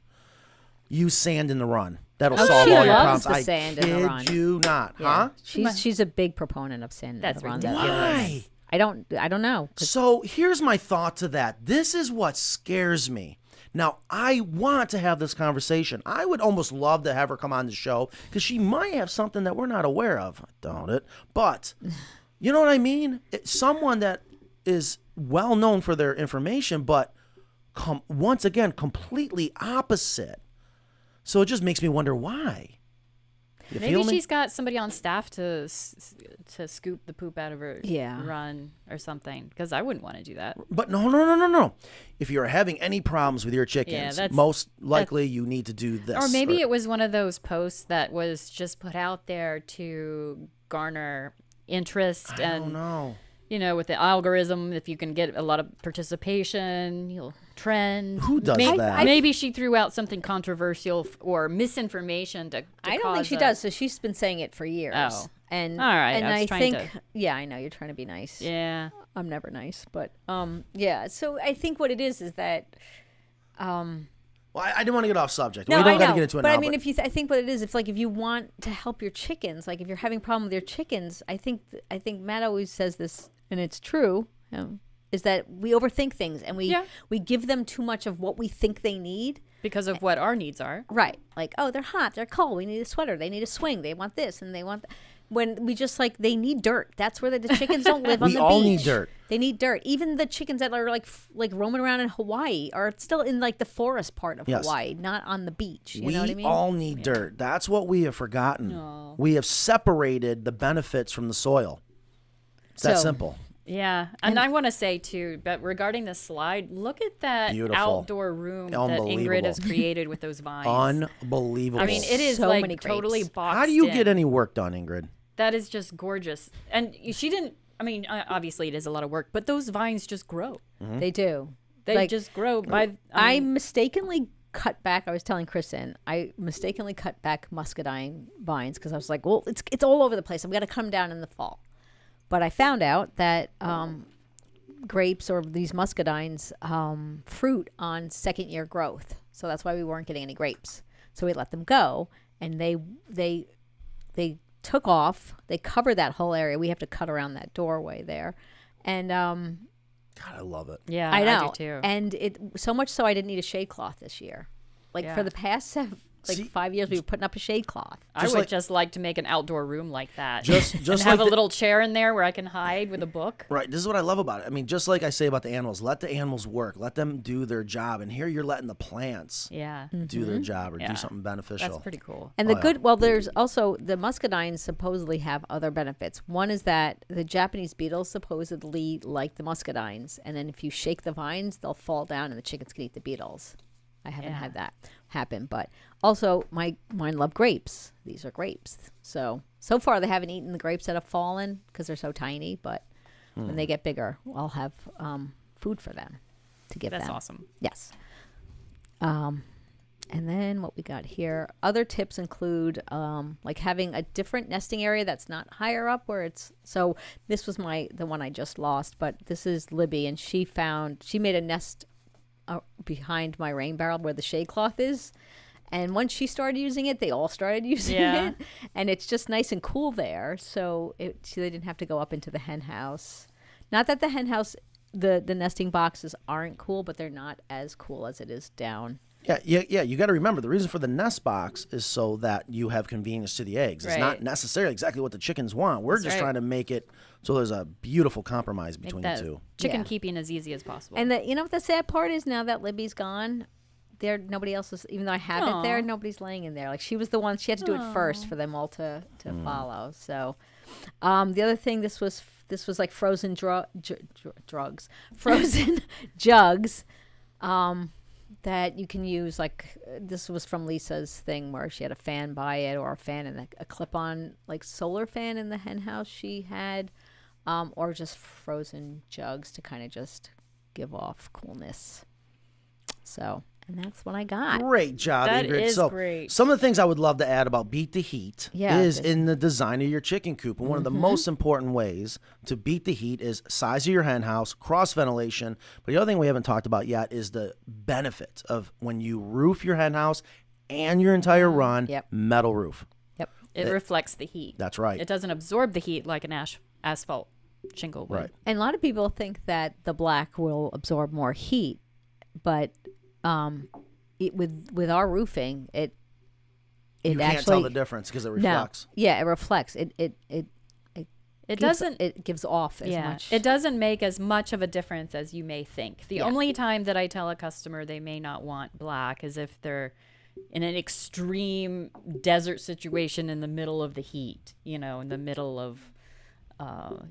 Use sand in the run. That'll solve she all your loves problems. the sand in the kid run. you not, Yeah. huh? She's a big proponent of sand. That's in the run. ridiculous. Why? I don't know. So here's my thought to that. This is what scares me. Now, I want to have this conversation. I would almost love to have her come on the show because she might have something that we're not aware of. I doubt it. But you know what I mean? It's someone that is well known for their information, but once again, completely opposite. So it just makes me wonder why. You Maybe feel me? she's got somebody on staff to scoop the poop out of her run or something. Because I wouldn't want to do that. But no. If you're having any problems with your chickens, that's- most likely you need to do this. Or maybe it was one of those posts that was just put out there to garner interest. I don't know. You know, with the algorithm, if you can get a lot of participation, you'll trend. Who does that? Maybe she threw out something controversial or misinformation to I don't think she does. So she's been saying it for years. Oh. And all right. And I was I trying think, I know you're trying to be nice. Yeah. I'm never nice, but yeah. So I think what it is that. Well, I didn't want to get off subject. No, we don't I got to know. get into it but now. I mean, I think what it is, if you want to help your chickens, like if you're having a problem with your chickens, I think Matt always says this, and it's true, is that we overthink things and we give them too much of what we think they need because of what our needs are. Right. Like, oh, they're hot, they're cold, we need a sweater, they need a swing, they want this, and they want when we just they need dirt. That's where the chickens don't live on the beach. We all need dirt. They need dirt. Even the chickens that are like roaming around in Hawaii are still in the forest part of Hawaii, not on the beach. You know what I mean? We all need dirt. That's what we have forgotten. No. We have separated the benefits from the soil. It's that simple. Yeah. And I want to say, too, but regarding the slide, look at that Beautiful. Outdoor room that Ingrid has created with those vines. Unbelievable. I mean, it is So many totally grapes. boxed How do you in. get any work done, Ingrid? That is just gorgeous. And she didn't, I mean, obviously it is a lot of work, but those vines just grow. Mm-hmm. They do. They just grow. I mistakenly cut back. I was telling Kristen, I mistakenly cut back muscadine vines because I was like, well, it's all over the place. I'm going to come down in the fall. But I found out that grapes or these muscadines fruit on second year growth. So that's why we weren't getting any grapes. So we let them go, and they took off. They covered that whole area. We have to cut around that doorway there. And God, I love it. Yeah, I know. do too. And it so much so I didn't need a shade cloth this year. For the past 5 years, we were putting up a shade cloth. I would just like to make an outdoor room like that. Just and have a little chair in there where I can hide with a book. Right. This is what I love about it. I mean, just like I say about the animals, let the animals work. Let them do their job. And here you're letting the plants do their job or do something beneficial. That's pretty cool. And there's also the muscadines supposedly have other benefits. One is that the Japanese beetles supposedly like the muscadines. And then if you shake the vines, they'll fall down and the chickens can eat the beetles. I haven't had that happen. But also, mine love grapes. These are grapes. So far, they haven't eaten the grapes that have fallen because they're so tiny. But when they get bigger, I'll have food for them to give them. That's awesome. Yes. And then what we got here, other tips include like having a different nesting area that's not higher up where it's, so this was the one I just lost, but this is Libby, and she made a nest behind my rain barrel where the shade cloth is. And once she started using it, they all started using it. And it's just nice and cool there. So they didn't have to go up into the hen house. Not that the hen house, the nesting boxes aren't cool, but they're not as cool as it is down. Yeah. You got to remember the reason for the nest box is so that you have convenience to the eggs. It's not necessarily exactly what the chickens want. We're just trying to make it so there's a beautiful compromise between the two. Chicken keeping as easy as possible. And what the sad part is, now that Libby's gone, nobody else is. Even though I have it there, nobody's laying in there. Like, she was the one. She had to do it first for them all to follow. So, the other thing, this was like frozen drugs, frozen jugs. That you can use, like, this was from Lisa's thing where she had a fan by it, or a fan and a clip-on, like, solar fan in the hen house she had, or just frozen jugs to kind of just give off coolness. So, and that's what I got. Great job, That Ingrid. is So great. some of the things I would love to add about beat the heat is in the design of your chicken coop. And one of the most important ways to beat the heat is size of your hen house, cross ventilation. But the other thing we haven't talked about yet is the benefit of when you roof your hen house and your entire run, metal roof. Yep. It reflects the heat. That's right. It doesn't absorb the heat like an asphalt shingle would. Right. And a lot of people think that the black will absorb more heat, but with our roofing, it you can't actually tell the difference because it reflects. No. Yeah, it reflects. It doesn't. It gives off as much. It doesn't make as much of a difference as you may think. The only time that I tell a customer they may not want black is if they're in an extreme desert situation in the middle of the heat, in the middle of,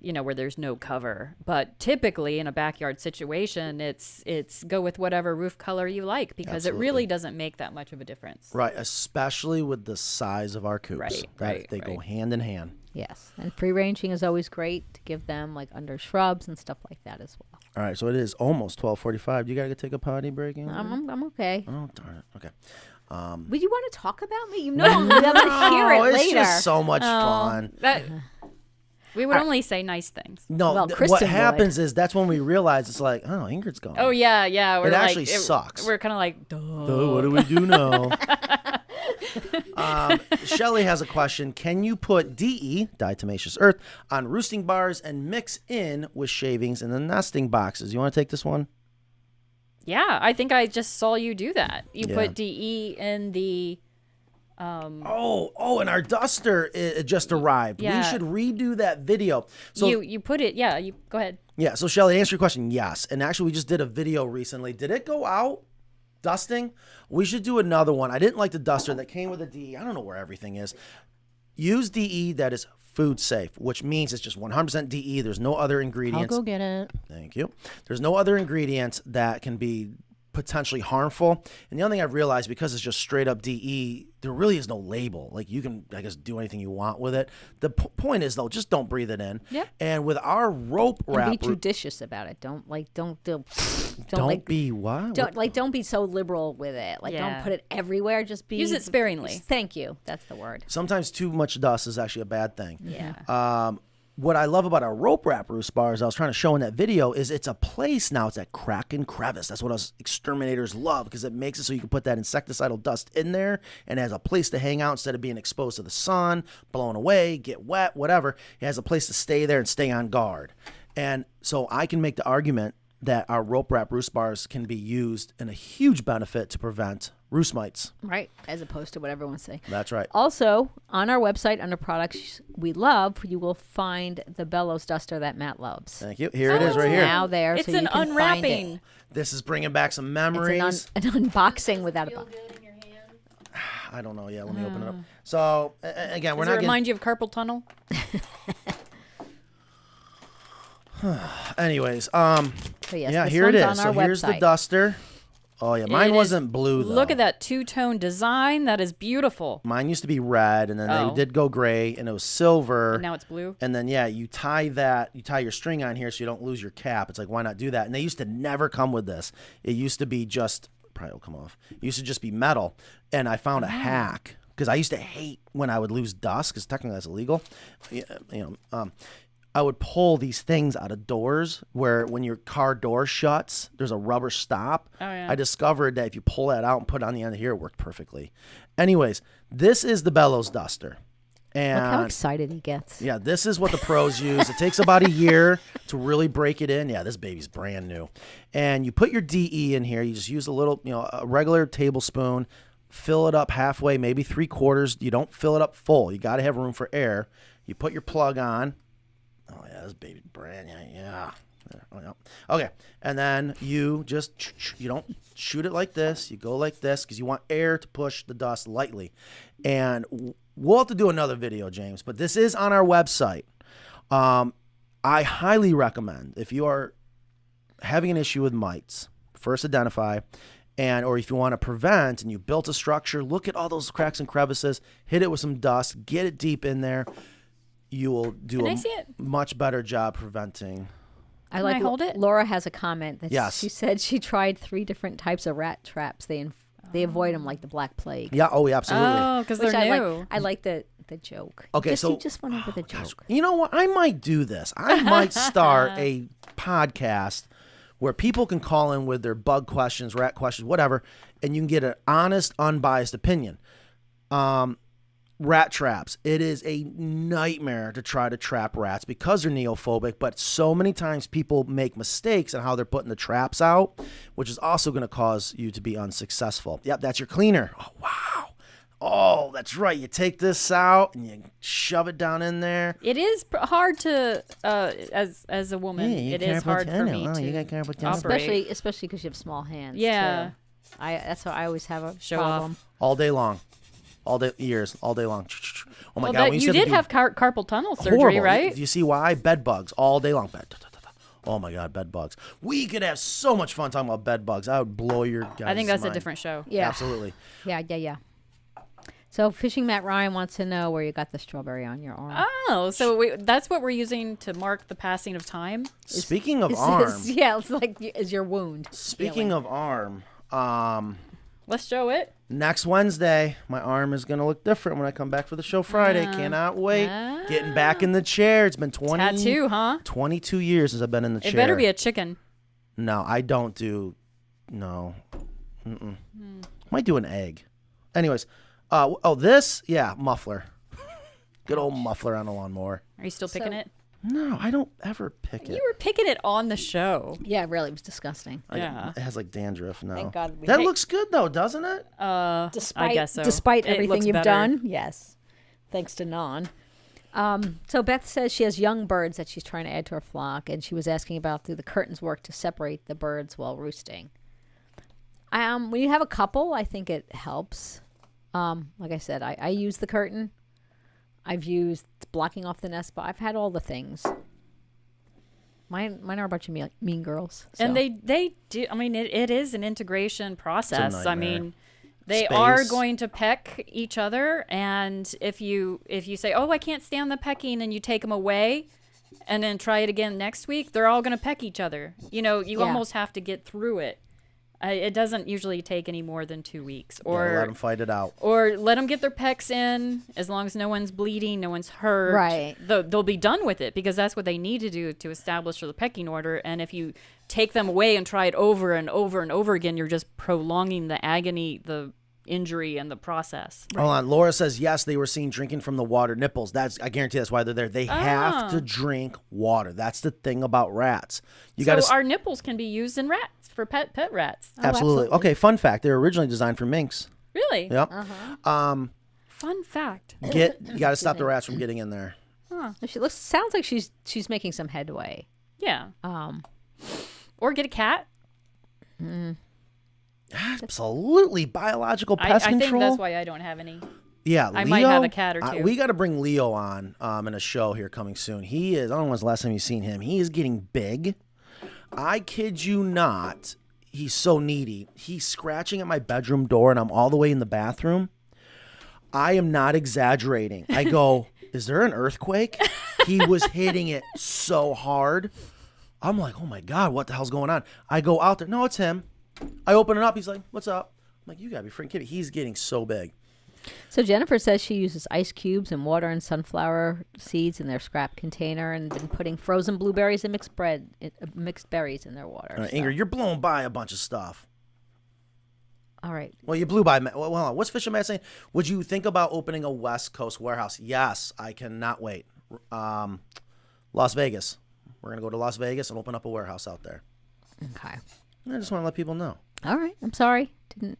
where there's no cover. But typically in a backyard situation, it's go with whatever roof color you like, because it really doesn't make that much of a difference. Right, especially with the size of our coops. They go hand in hand. Yes, and free ranging is always great to give them, like, under shrubs and stuff like that as well. All right, so it is almost 12:45. You got to go take a potty break? I'm okay. Oh, darn it. Okay. Would you want to talk about me? I'm going to hear it it's later. just so much fun. We would only say nice things. No, Well, what Kristen happens is that's when we realize it's like, oh, Ingrid's gone. Oh, yeah. It actually sucks. We're kind of like, duh. So what do we do now? Shelly has a question. Can you put DE, diatomaceous earth, on roosting bars and mix in with shavings in the nesting boxes? You want to take this one? Yeah, I think I just saw you do that. You put DE in the... and our duster just arrived. Yeah. We should redo that video. So you put it, you go ahead. Yeah, so Shelly, to answer your question, yes. And actually, we just did a video recently. Did it go out? Dusting? We should do another one. I didn't like the duster that came with a DE. I don't know where everything is. Use DE that is food safe, which means it's just 100% DE. There's no other ingredients. I'll go get it. Thank you. There's no other ingredients that can be potentially harmful. And the other thing I've realized, because it's just straight up DE, there really is no label. Like, you can, I guess, do anything you want with it. The point is, though, just don't breathe it in. Yep. And with our rope wrap, And be judicious about it. Don't be so liberal with it. Like, don't put it everywhere. Just use it sparingly. Thank you. That's the word. sometimes too much dust is actually a bad thing. Yeah. What I love about our rope wrap roost bars, I was trying to show in that video, is it's a place now. It's that crack and crevice. That's what us exterminators love, because it makes it so you can put that insecticidal dust in there and it has a place to hang out instead of being exposed to the sun, blown away, get wet, whatever. It has a place to stay there and stay on guard. And so I can make the argument that our rope wrap roost bars can be used in a huge benefit to prevent roost mites. Right. As opposed to what everyone's saying. That's right. Also, on our website, under products we love, you will find the bellows duster that Matt loves. Thank you. Here it is right here. Now there. It's so you an can unwrapping. Find it. This is bringing back some memories. It's an unboxing without a box. I don't know. Yeah, let me open it up. So, again, we're Does not it remind you of carpal tunnel? Anyways, So yes, yeah, this here it one's is. on So our here's the website. duster. Oh yeah, mine It is- wasn't blue though. Look at that two-tone design. That is beautiful. Mine used to be red, and then Oh. they did go gray, and it was silver. And now it's blue. And then you tie your string on here so you don't lose your cap. It's like, why not do that? And they used to never come with this. It used to be just probably will come off. It used to just be metal, and I found a hack because I used to hate when I would lose dust because technically that's illegal. I would pull these things out of doors where when your car door shuts, there's a rubber stop. Oh, yeah. I discovered that if you pull that out and put it on the end of here, it worked perfectly. Anyways, this is the bellows duster. And Look how excited he gets. yeah, this is what the pros use. It takes about a year to really break it in. Yeah, this baby's brand new. And you put your DE in here. You just use a little, a regular tablespoon, fill it up halfway, maybe 3/4. You don't fill it up full. You got to have room for air. You put your plug on. Oh, yeah, this baby's brand new. Yeah. Oh, yeah. Okay. And then you don't shoot it like this. You go like this because you want air to push the dust lightly. And we'll have to do another video, James, but this is on our website. I highly recommend if you are having an issue with mites, first identify, or if you want to prevent and you built a structure, look at all those cracks and crevices, hit it with some dust, get it deep in there. You will do Can I a see it? much better job preventing. I Can like I hold it? Laura has a comment that Yes. she said she tried 3 different types of rat traps. They avoid them like the Black Plague. Yeah, absolutely. Oh, because Which they're I new. like. I like the joke. Okay, you so- just went over the joke. You know what? I might do this. I might start a podcast where people can call in with their bug questions, rat questions, whatever, and you can get an honest, unbiased opinion. Rat traps. It is a nightmare to try to trap rats because they're neophobic, but so many times people make mistakes on how they're putting the traps out, which is also going to cause you to be unsuccessful. Yep, that's your cleaner. Oh, wow. Oh, that's right. You take this out and you shove it down in there. It is hard to, as a woman, Yeah, it is hard for me you to got carpal tunnel. operate. Especially because you have small hands. Yeah. too. That's why I always have a Show problem. off. All day long. All day, years, all day long. Oh my Well, God. we used you to did do have carpal tunnel surgery, horrible. right? Do you see why? Bed bugs all day long. Oh my God, bed bugs. We could have so much fun talking about bed bugs. I would blow your guys' I think that's mind. a different show. Yeah. Absolutely. Yeah. So Fishing Matt Ryan wants to know where you got the strawberry on your arm. Oh, so that's what we're using to mark the passing of time? Speaking of Is arm. this- yeah, it's like is your wound. Speaking of arm. Let's show it. Next Wednesday, my arm is going to look different when I come back for the show Friday. Cannot wait. Getting back in the chair. It's been 22, huh? 22 years since I've been in the chair. It better be a chicken. No, I don't do. No. Might do an egg. Anyways. This? Yeah, muffler. Good old muffler on a lawnmower. Are you still picking it? No, I don't ever pick it. You were picking it on the show. Yeah, really, it was disgusting. Yeah. It has like dandruff now. Thank God we That hate- looks good though, doesn't it? Despite, I guess so. Despite It everything looks you've better. done, yes. Thanks to Non. So Beth says she has young birds that she's trying to add to her flock, and she was asking about do the curtains work to separate the birds while roosting. When you have a couple, I think it helps. Like I said, I use the curtain. I've used blocking off the nest, but I've had all the things. Mine are a bunch of mean girls. So. And they do. I mean, it is an integration process. I nightmare. mean, they are Space. going to peck each other, and if you say, "Oh, I can't stand the pecking," and you take them away, and then try it again next week, they're all going to peck each other. You Yeah. almost have to get through it. It doesn't usually take any more than 2 weeks, or let them fight it out. or let them get their pecks in. As long as no one's bleeding, no one's hurt, Right. They'll be done with it because that's what they need to do to establish the pecking order. And if you take them away and try it over and over and over again, you're just prolonging the agony, the injury, and the process. Hold on. Laura says yes, they were seen drinking from the water nipples. I guarantee that's why they're there. They have to drink water. That's the thing about rats. You got So to our nipples can be used in rats for pet rats. absolutely. Okay, fun fact. They were originally designed for minks. Really? Yep. Fun fact. You got to stop the rats from getting in there. She sounds like she's making some headway. Yeah. Or get a cat. Absolutely. Biological I pest think control. that's why I don't have any. Yeah, I Leo, might have a cat or two. We got to bring Leo on in a show here coming soon. He is, I don't know when's the last time you've seen him. He is getting big. I kid you not. he's so needy. He's scratching at my bedroom door, and I'm all the way in the bathroom. I am not exaggerating. I go, is there an earthquake? He was hitting it so hard. I'm like, oh my God, what the hell's going on? I go out there. No, it's him. I open it up. He's like, what's up? I'm like, you gotta be freaking kidding. He's getting so big. So Jennifer says she uses ice cubes and water and sunflower seeds in their scrap container, and been putting frozen blueberries and mixed berries in their water. So. Ingrid, you're blowing by a bunch of stuff. All right. Well, you blew by. Well, what's Fisher Matt saying? Would you think about opening a West Coast warehouse? Yes, I cannot wait. Las Vegas. We're going to go to Las Vegas and open up a warehouse out there. Okay. I just want to let people know. All right. I'm sorry. Didn't.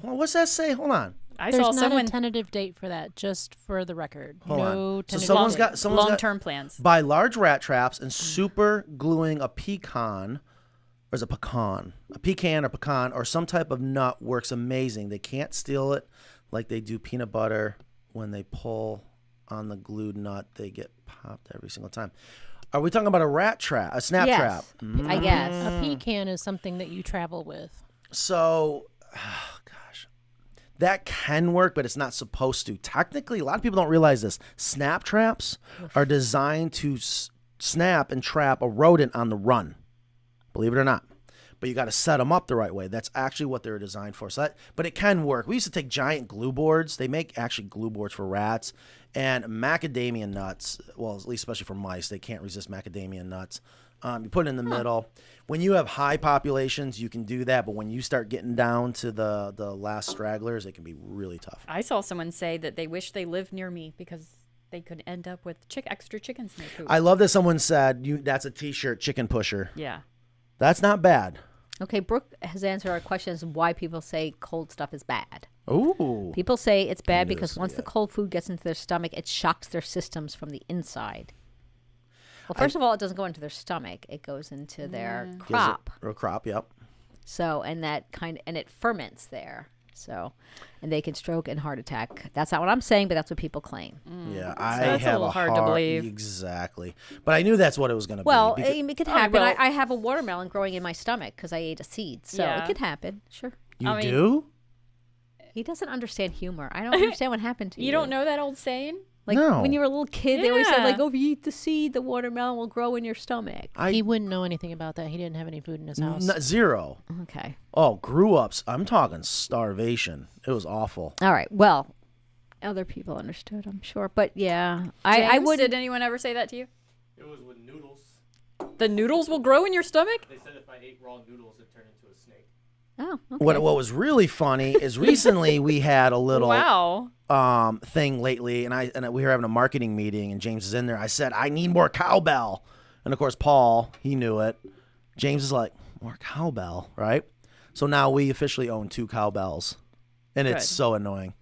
Well, what's that say? Hold on. I There's saw not someone a tentative date for that, just for the record. Hold on. So tentative someone's date. got long-term plans. buy large rat traps and super gluing a pecan, or is it pecan? A pecan or pecan or some type of nut works amazing. They can't steal it like they do peanut butter. When they pull on the glued nut, they get popped every single time. Are we talking about a rat trap, a snap Yes, trap? I guess. A pecan is something that you travel with. So, gosh, that can work, but it's not supposed to. Technically, a lot of people don't realize this. Snap traps are designed to snap and trap a rodent on the run. Believe it or not. But you got to set them up the right way. That's actually what they're designed for. But it can work. We used to take giant glue boards. They make actually glue boards for rats and macadamia nuts. Well, at least especially for mice, they can't resist macadamia nuts. You put it in the middle. When you have high populations, you can do that. But when you start getting down to the last stragglers, it can be really tough. I saw someone say that they wish they lived near me because they could end up with extra chickens in their coop. I love that someone said, that's a T-shirt, chicken pusher. Yeah. That's not bad. Okay, Brooke has answered our questions why people say cold stuff is bad. Ooh. People say it's bad do because see once the it. cold food gets into their stomach, it shocks their systems from the inside. Well, first of all, it doesn't go into their stomach; it goes into their crop. Or crop, yep. So, and it ferments there. So, and they can stroke and heart attack. That's not what I'm saying, but that's what people claim. Yeah, that's a have little hard to believe. Exactly. But I knew that's what it was going to Well, be. it could happen. well- I have a watermelon growing in my stomach because I ate a seed. So Yeah. it could happen. Sure. You I mean- do? He doesn't understand humor. I don't understand what happened to you. You don't know that old saying? Like No. when you were a little kid, they always said, Yeah. like, oh, if you eat the seed, the watermelon will grow in your stomach. He wouldn't know anything about that. He didn't have any food in his house. Zero. Okay. Oh, grew ups. I'm talking starvation. It was awful. All right. Well, other people understood, I'm sure. But yeah, I James, would. Did anyone ever say that to you? It was with noodles. The noodles will grow in your stomach? They said if I ate raw noodles, it'd turn into a snake. Oh, okay. What was really funny is recently we had a little Wow. thing lately, and we were having a marketing meeting, and James is in there. I said, I need more cowbell. And of course, Paul, he knew it. James is like, more cowbell, right? So now we officially own 2 cowbells, and it's Good. so annoying.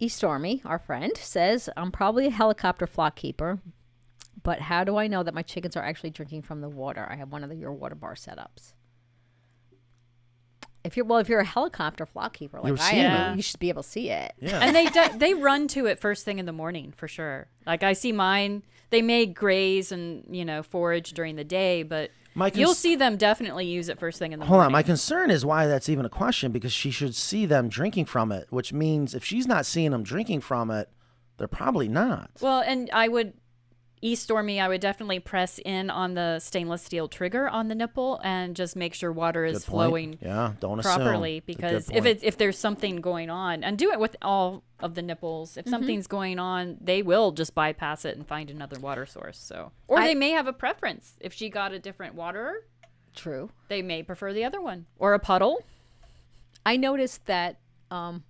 Stormy, our friend, says, I'm probably a helicopter flock keeper, but how do I know that my chickens are actually drinking from the water? I have one of your water bar setups. If you're a helicopter flock keeper like You've I seen am, it. you should be able to see it. Yeah. And they run to it first thing in the morning for sure. Like I see mine, they may graze and forage during the day, but you'll see them definitely use it first thing in the Hold morning. on. My concern is why that's even a question, because she should see them drinking from it, which means if she's not seeing them drinking from it, they're probably not. Well, and I would Stormy, I would definitely press in on the stainless steel trigger on the nipple and just make sure water is Good point. flowing Yeah, don't properly. assume. Because Good point. if there's something going on, and do it with all of the nipples. If Mm-hmm. something's going on, they will just bypass it and find another water source. So, or they may have a preference. If she got a different waterer, True. they may prefer the other one or a puddle. I noticed that mine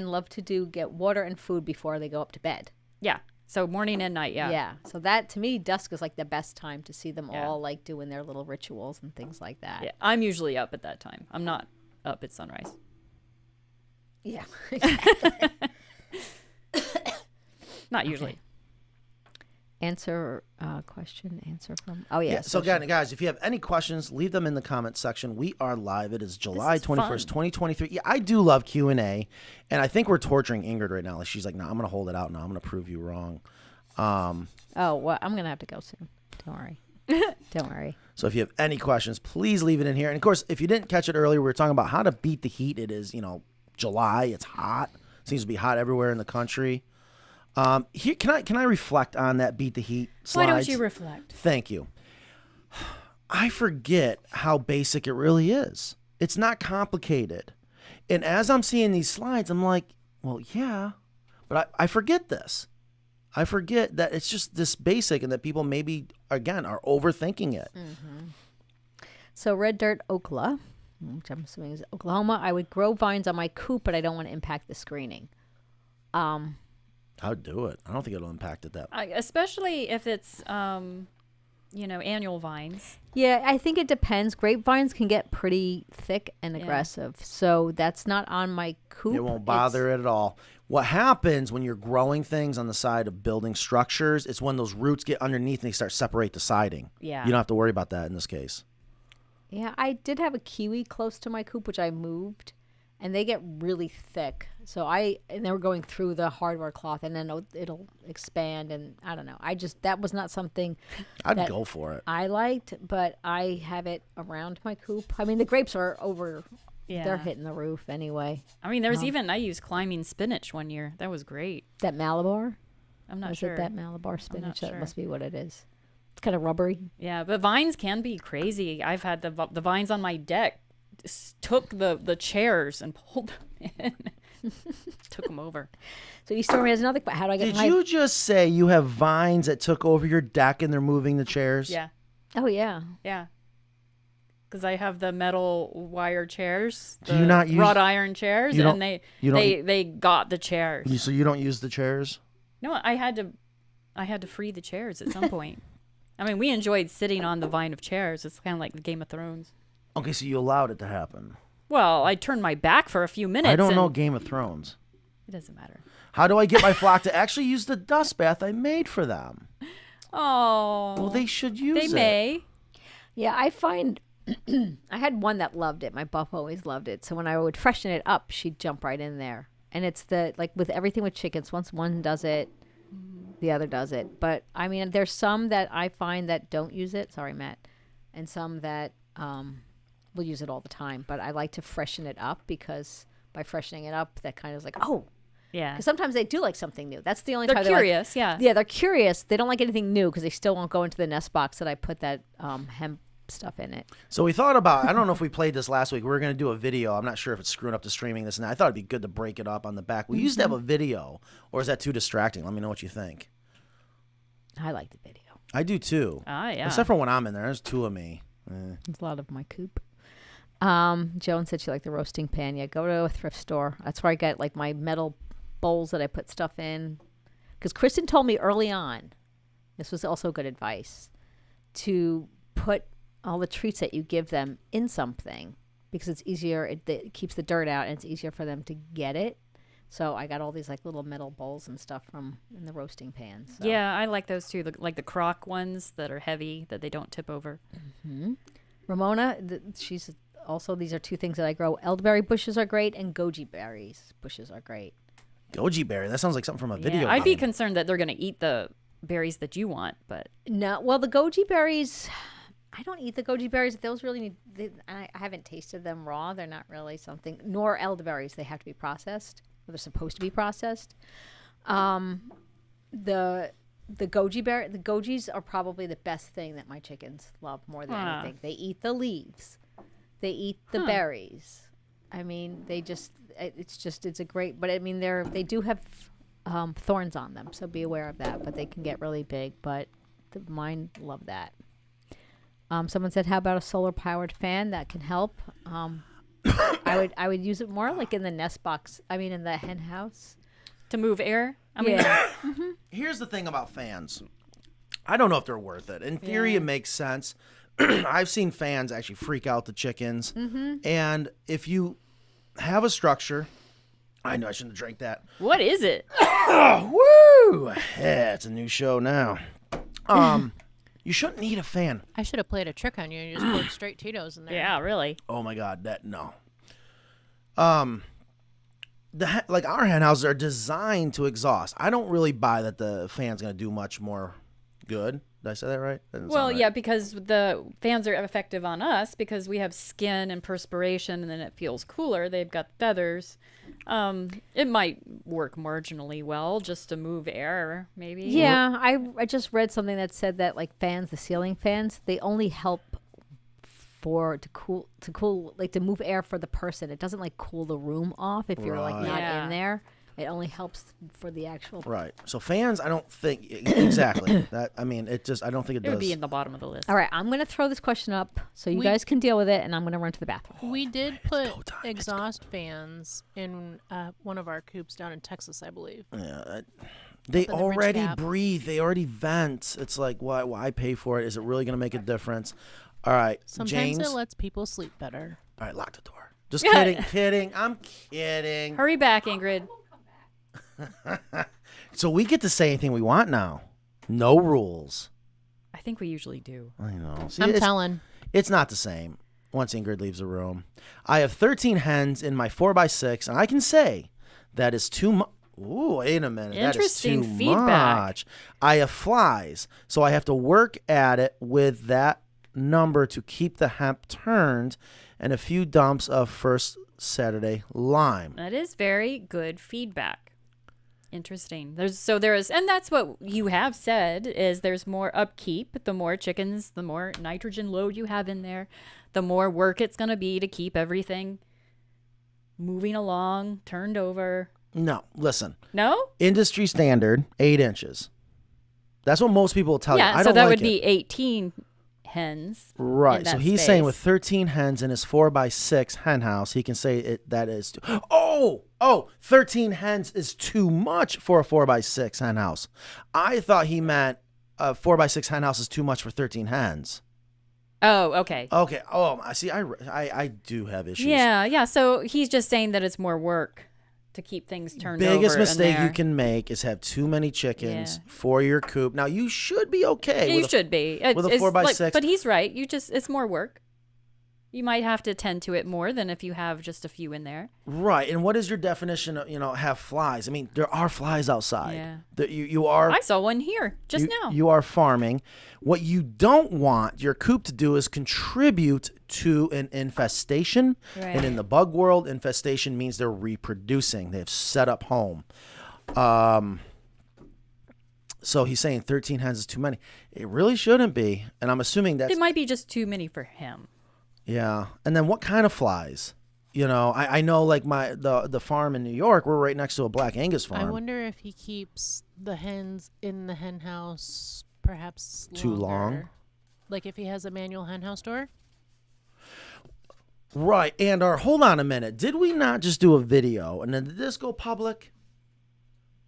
love to get water and food before they go up to bed. Yeah. So morning and night. Yeah. Yeah. So that to me, dusk is like the best time to see them Yeah. all like doing their little rituals and things like that. Yeah. I'm usually up at that time. I'm not up at sunrise. Yeah. Not usually. Answer from. Oh yeah. Yeah, so again, guys, if you have any questions, leave them in the comment section. We are live. It is July is 21st, fun. 2023. Yeah, I do love Q&A, and I think we're torturing Ingrid right now. Like, she's like, no, I'm going to hold it out now. I'm going to prove you wrong. Oh well, I'm gonna have to go soon. Don't worry. Don't worry. So if you have any questions, please leave it in here. And of course, if you didn't catch it earlier, we were talking about how to beat the heat. It is, July. It's hot. Seems to be hot everywhere in the country. Here, can I reflect on that beat the heat slides? Why don't you reflect? Thank you. I forget how basic it really is. It's not complicated. And as I'm seeing these slides, I'm like, well, yeah, but I forget this. I forget that it's just this basic and that people maybe, again, are overthinking it. Mm-hmm. So red dirt Oklahoma, which I'm assuming is Oklahoma, I would grow vines on my coop, but I don't want to impact the screening. I would do it. I don't think it'll impact it that much. Especially if it's, annual vines. Yeah, I think it depends. Grapevines can get pretty thick and aggressive, so that's not on my coop. It won't bother it at all. What happens when you're growing things on the side of building structures, it's when those roots get underneath and they start separate the siding. Yeah. You don't have to worry about that in this case. Yeah, I did have a kiwi close to my coop, which I moved, and they get really thick. And they were going through the hardware cloth, and then it'll expand, and I don't know. That was not something I'd go for it. I liked, but I have it around my coop. I mean, the grapes are over. Yeah. They're hitting the roof anyway. I mean, there was I used climbing spinach one year. That was great. That Malabar? I'm not Was sure. it that Malabar spinach? sure. That must be what it is. It's kind of rubbery. Yeah, but vines can be crazy. I've had the vines on my deck took the chairs and pulled them in. Took them over. So East Stormy has another. How do I get Did you just say you have vines that took over your deck and they're moving the chairs? Yeah. Oh, yeah. Yeah. Because I have the metal wire chairs, Do you not use wrought iron chairs, you and don't- they got the chairs. So you don't use the chairs? No, I had to free the chairs at some point. I mean, we enjoyed sitting on the vine of chairs. It's kind of like the Game of Thrones. Okay, so you allowed it to happen. Well, I turned my back for a few minutes. I don't and know Game of Thrones. It doesn't matter. How do I get my flock to actually use the dust bath I made for them? Oh. Well, they should use it. They may. Yeah, I find I had one that loved it. My buff always loved it. So when I would freshen it up, she'd jump right in there. And it's like with everything with chickens, once one does it, the other does it. But I mean, there's some that I find that don't use it. Sorry, Matt. And some that will use it all the time. But I like to freshen it up because by freshening it up, that kind of is like, oh. Yeah. Because sometimes they do like something new. That's the only They're time curious, they're like, yeah. Yeah, they're curious. They don't like anything new because they still won't go into the nest box that I put that hemp stuff in it. So we thought about, I don't know if we played this last week. We were going to do a video. I'm not sure if it's screwing up the streaming this and that. I thought it'd be good to break it up on the back. We used to have a video, or is that too distracting? Let me know what you think. I like the video. I do too. Ah, yeah. Except for when I'm in there. There's two of me. There's a lot of my coop. Joan said she liked the roasting pan. Yeah, go to a thrift store. That's where I get like my metal bowls that I put stuff in. Because Kristen told me early on, this was also good advice, to put all the treats that you give them in something because it's easier. It keeps the dirt out and it's easier for them to get it. So I got all these like little metal bowls and stuff in the roasting pan. So. Yeah, I like those too. Like the crock ones that are heavy that they don't tip over. Mm-hmm. Ramona, she's also, these are two things that I grow. Elderberry bushes are great and goji berries bushes are great. Goji berry. That sounds like something from a video. Yeah, I'd be game. concerned that they're going to eat the berries that you want, but No, well, the goji berries, I don't eat the goji berries. Those really need, I haven't tasted them raw. They're not really something, nor elderberries. They have to be processed, or they're supposed to be processed. The gojis are probably the best thing that my chickens love more than anything. They eat the leaves. They eat the berries. I mean, it's a great, but I mean, they do have thorns on them, so be aware of that, but they can get really big, but mine love that. Someone said, how about a solar powered fan that can help? I would use it more like in the nest box. I mean, in the hen house. to move air. I mean, Yeah. Here's the thing about fans. I don't know if they're worth it. In theory, it makes sense. I've seen fans actually freak out the chickens. And if you have a structure, I know I shouldn't have drank that. what is it? Oh, woo! Yeah, it's a new show now. You shouldn't need a fan. I should have played a trick on you and just poured straight Tito's in there. Yeah, really. Oh my God, no. Like our hen houses are designed to exhaust. I don't really buy that the fan's gonna do much more good. Did I say that right? That didn't Well, sound right. yeah, because the fans are effective on us because we have skin and perspiration, and then it feels cooler. They've got feathers. It might work marginally well just to move air, maybe. Yeah, I just read something that said that like fans, the ceiling fans, they only help to cool like to move air for the person. It doesn't like cool the room off if you're like not Yeah. in there. It only helps for the actual. Right. So fans, I don't think exactly that. I mean, it just I don't think it It would does. be in the bottom of the list. All right, I'm gonna throw this question up so you guys can deal with it, and I'm gonna run to the bathroom. We did put go time. exhaust fans in one of our coops down in Texas, I believe. Yeah, they Up in the ridge already cap. breathe. They already vent. It's like why pay for it? Is it really going to make a difference? All right, Sometimes James. it lets people sleep better. All right, lock the door. Just kidding. I'm kidding. Hurry back, Ingrid. So we get to say anything we want now. No rules. I think we usually do. I know. See, I'm it's, telling. it's not the same once Ingrid leaves the room. I have 13 hens in my 4x6, and I can say that is too much. Ooh, wait a minute. Interesting that is too feedback. much. I have flies, so I have to work at it with that number to keep the hemp turned and a few dumps of first Saturday lime. That is very good feedback. Interesting. And that's what you have said is there's more upkeep. The more chickens, the more nitrogen load you have in there, the more work it's going to be to keep everything moving along, turned over. No, listen. No? Industry standard, 8 inches. That's what most people will tell you. Yeah, I so don't that like would it. be 18 hens. Right. in So that he's saying space. with 13 hens in his 4x6 hen house, he can say that is. 13 hens is too much for a 4x6 hen house. I thought he meant a 4x6 hen house is too much for 13 hens. Oh, okay. Okay. Oh, I see. I do have issues. Yeah. So he's just saying that it's more work to keep things turned over. Biggest in mistake you there. can make is have too many chickens Yeah. for your coop. Now you should be okay. Yeah, you with should be. with a It's 4x6. but he's right. It's more work. You might have to tend to it more than if you have just a few in there. Right. And what is your definition of, have flies? I mean, there are flies outside. Yeah. You are. I saw one here just you, now. You are farming. What you don't want your coop to do is contribute to an infestation. Right. And in the bug world, infestation means they're reproducing. They have set up home. So he's saying 13 hens is too many. It really shouldn't be. And I'm assuming that's. It might be just too many for him. Yeah. And then what kind of flies? I know like the farm in New York, we're right next to a Black Angus farm. I wonder if he keeps the hens in the hen house perhaps Too long? longer. Like if he has a manual hen house door? Right. And hold on a minute. Did we not just do a video and then did this go public?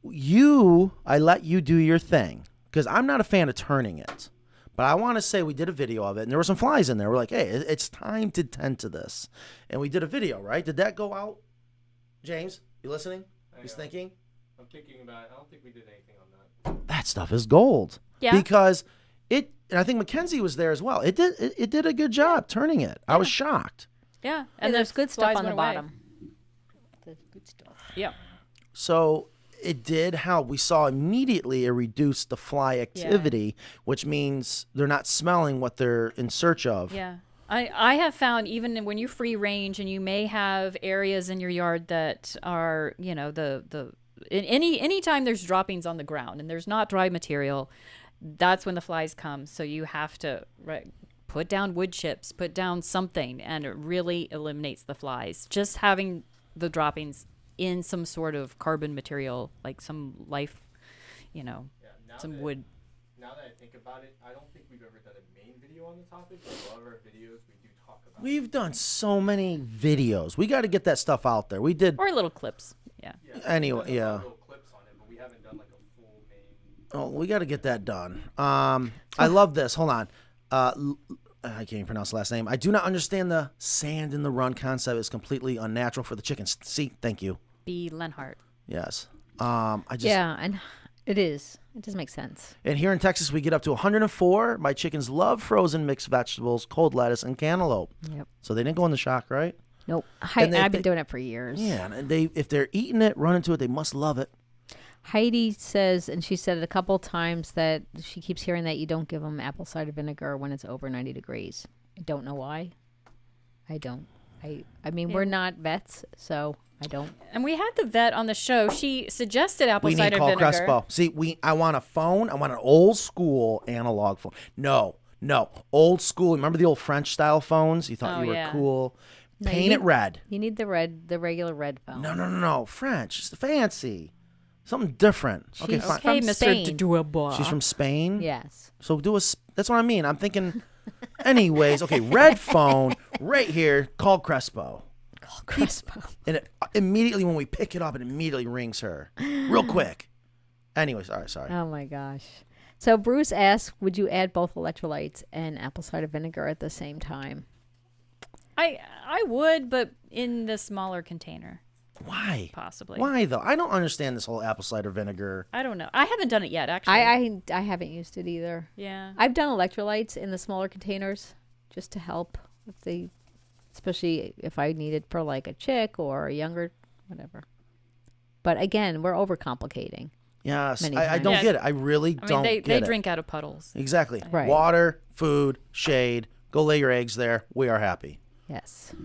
I let you do your thing because I'm not a fan of turning it. But I want to say we did a video of it, and there were some flies in there. We're like, hey, it's time to tend to this. And we did a video, right? Did that go out? James, you listening? He's thinking? I'm thinking about it. I don't think we did anything on that. That stuff is gold. Yeah. Because and I think Mackenzie was there as well. It did a good job turning it. I was shocked. Yeah. And there's the good stuff flies on the went away. bottom. Good stuff. Yeah. So it did help. We saw immediately it reduced the fly activity, which means they're not smelling what they're in search of. Yeah. I have found even when you free range and you may have areas in your yard that are, anytime there's droppings on the ground and there's not dry material, that's when the flies come. So you have to put down wood chips, put down something, and it really eliminates the flies. Just having the droppings in some sort of carbon material, like some life, some wood. Now that I think about it, I don't think we've ever done a main video on the topic, but a lot of our videos we do talk about. We've done so many videos. We got to get that stuff out there. We did. Or little clips. Yeah. Anyway, There's a lot yeah. of little clips on it, but we haven't done like a full main. Oh, we got to get that done. I love this. Hold on. I can't even pronounce the last name. I do not understand the sand in the run concept. It's completely unnatural for the chickens. See, thank you. B. Lenhart. Yes. Yeah, and it is. It does make sense. And here in Texas, we get up to 104. My chickens love frozen mixed vegetables, cold lettuce, and cantaloupe. Yep. So they didn't go in the shock, right? Nope. And I've been doing it for years. Yeah, and if they're eating it, running to it, they must love it. Heidi says, and she said it a couple times, that she keeps hearing that you don't give them apple cider vinegar when it's over 90 degrees. I don't know why. I don't. I mean, we're not vets, so I don't. And we had the vet on the show. She suggested apple We need cider to call vinegar. Crespo. See, I want a phone. I want an old school analog phone. No, old school. Remember the old French style phones? You thought Oh, you were yeah. cool. No, Paint it red. You need the regular red phone. No. French. It's fancy. Something different. Okay, She's fine. Okay, from Mr. Spain. Dubois. She's from Spain? Yes. So that's what I mean. I'm thinking, anyways, okay, red phone right here, call Crespo. Call Crespo. And immediately when we pick it up, it immediately rings her. Real quick. Anyways, all right, sorry. Oh my gosh. So Bruce asks, would you add both electrolytes and apple cider vinegar at the same time? I would, but in the smaller container, Why? possibly. Why, though? I don't understand this whole apple cider vinegar. I don't know. I haven't done it yet, actually. I haven't used it either. Yeah. I've done electrolytes in the smaller containers just to help if especially if I need it for like a chick or a younger, whatever. But again, we're overcomplicating. Yes, Many I don't times. get it. I really I mean, don't they get it. drink out of puddles. Exactly. Right. Water, food, shade. Go lay your eggs there. We are happy. Yes.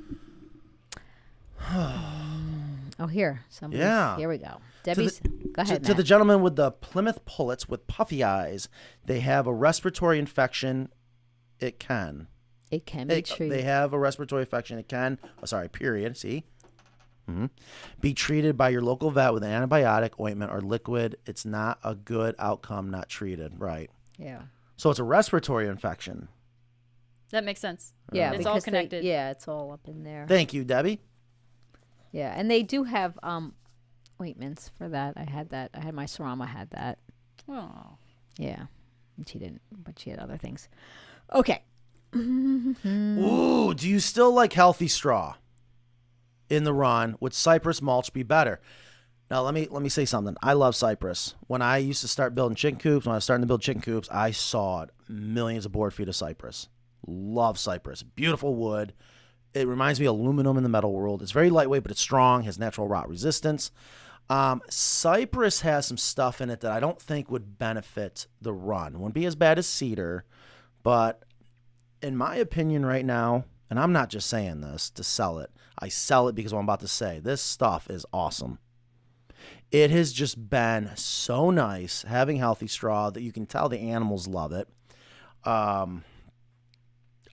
Oh, here. Yeah. Here we go. Debbie's. Go ahead. To the Matt. gentleman with the Plymouth Pullets with puffy eyes, they have a respiratory infection. It can. It can be treated. They have a respiratory infection. It can. Period. See? Be treated by your local vet with an antibiotic, ointment, or liquid. It's not a good outcome not treated. Right. Yeah. So it's a respiratory infection. That makes sense. Yeah. It's all because connected. it's all up in there. Thank you, Debbie. Yeah, and they do have ointments for that. I had that. I had my Sarama had that. Oh. Yeah. And she didn't, but she had other things. Okay. Ooh, do you still like healthy straw in the run? Would cypress mulch be better? Now let me say something. I love cypress. When I used to start building chicken coops, when I was starting to build chicken coops, I sawed millions of board feet of cypress. Love cypress. Beautiful wood. It reminds me of aluminum in the metal world. It's very lightweight, but it's strong, has natural rot resistance. Cypress has some stuff in it that I don't think would benefit the run. Wouldn't be as bad as cedar, but in my opinion right now, and I'm not just saying this to sell it, I sell it because of what I'm about to say. This stuff is awesome. It has just been so nice having healthy straw that you can tell the animals love it.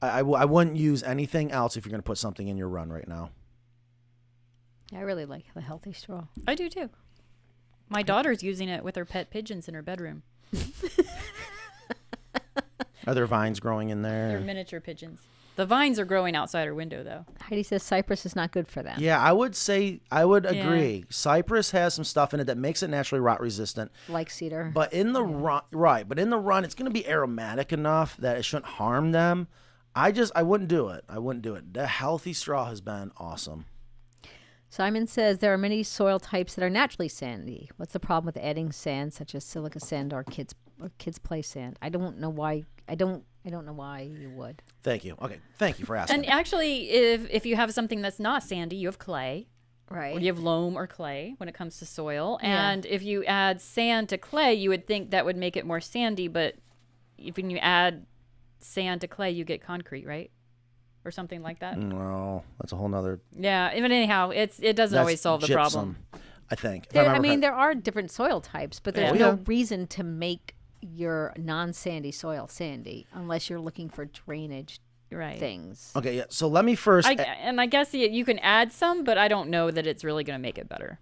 I wouldn't use anything else if you're going to put something in your run right now. I really like the healthy straw. I do too. My daughter's using it with her pet pigeons in her bedroom. Are there vines growing in They're there? miniature pigeons. The vines are growing outside her window, though. Heidi says cypress is not good for them. Yeah, I would agree. Cypress has some stuff in it that makes it naturally rot resistant. Like cedar. But in the run, it's going to be aromatic enough that it shouldn't harm them. I wouldn't do it. The healthy straw has been awesome. Simon says there are many soil types that are naturally sandy. What's the problem with adding sand such as silica sand or kids play sand? I don't know why. I don't know why you would. Thank you. Okay, thank you for asking. And actually, if you have something that's not sandy, you have clay. Right. Or you have loam or clay when it comes to soil. Yeah. And if you add sand to clay, you would think that would make it more sandy. But when you add sand to clay, you get concrete, right? Or something like that. No, that's a whole nother. Yeah. But anyhow, it doesn't always solve the problem. I think. There are different soil types, but there's Yeah. no reason to make your non-sandy soil sandy unless you're looking for drainage things. Okay, yeah. So let me first. I guess you can add some, but I don't know that it's really going to make it better.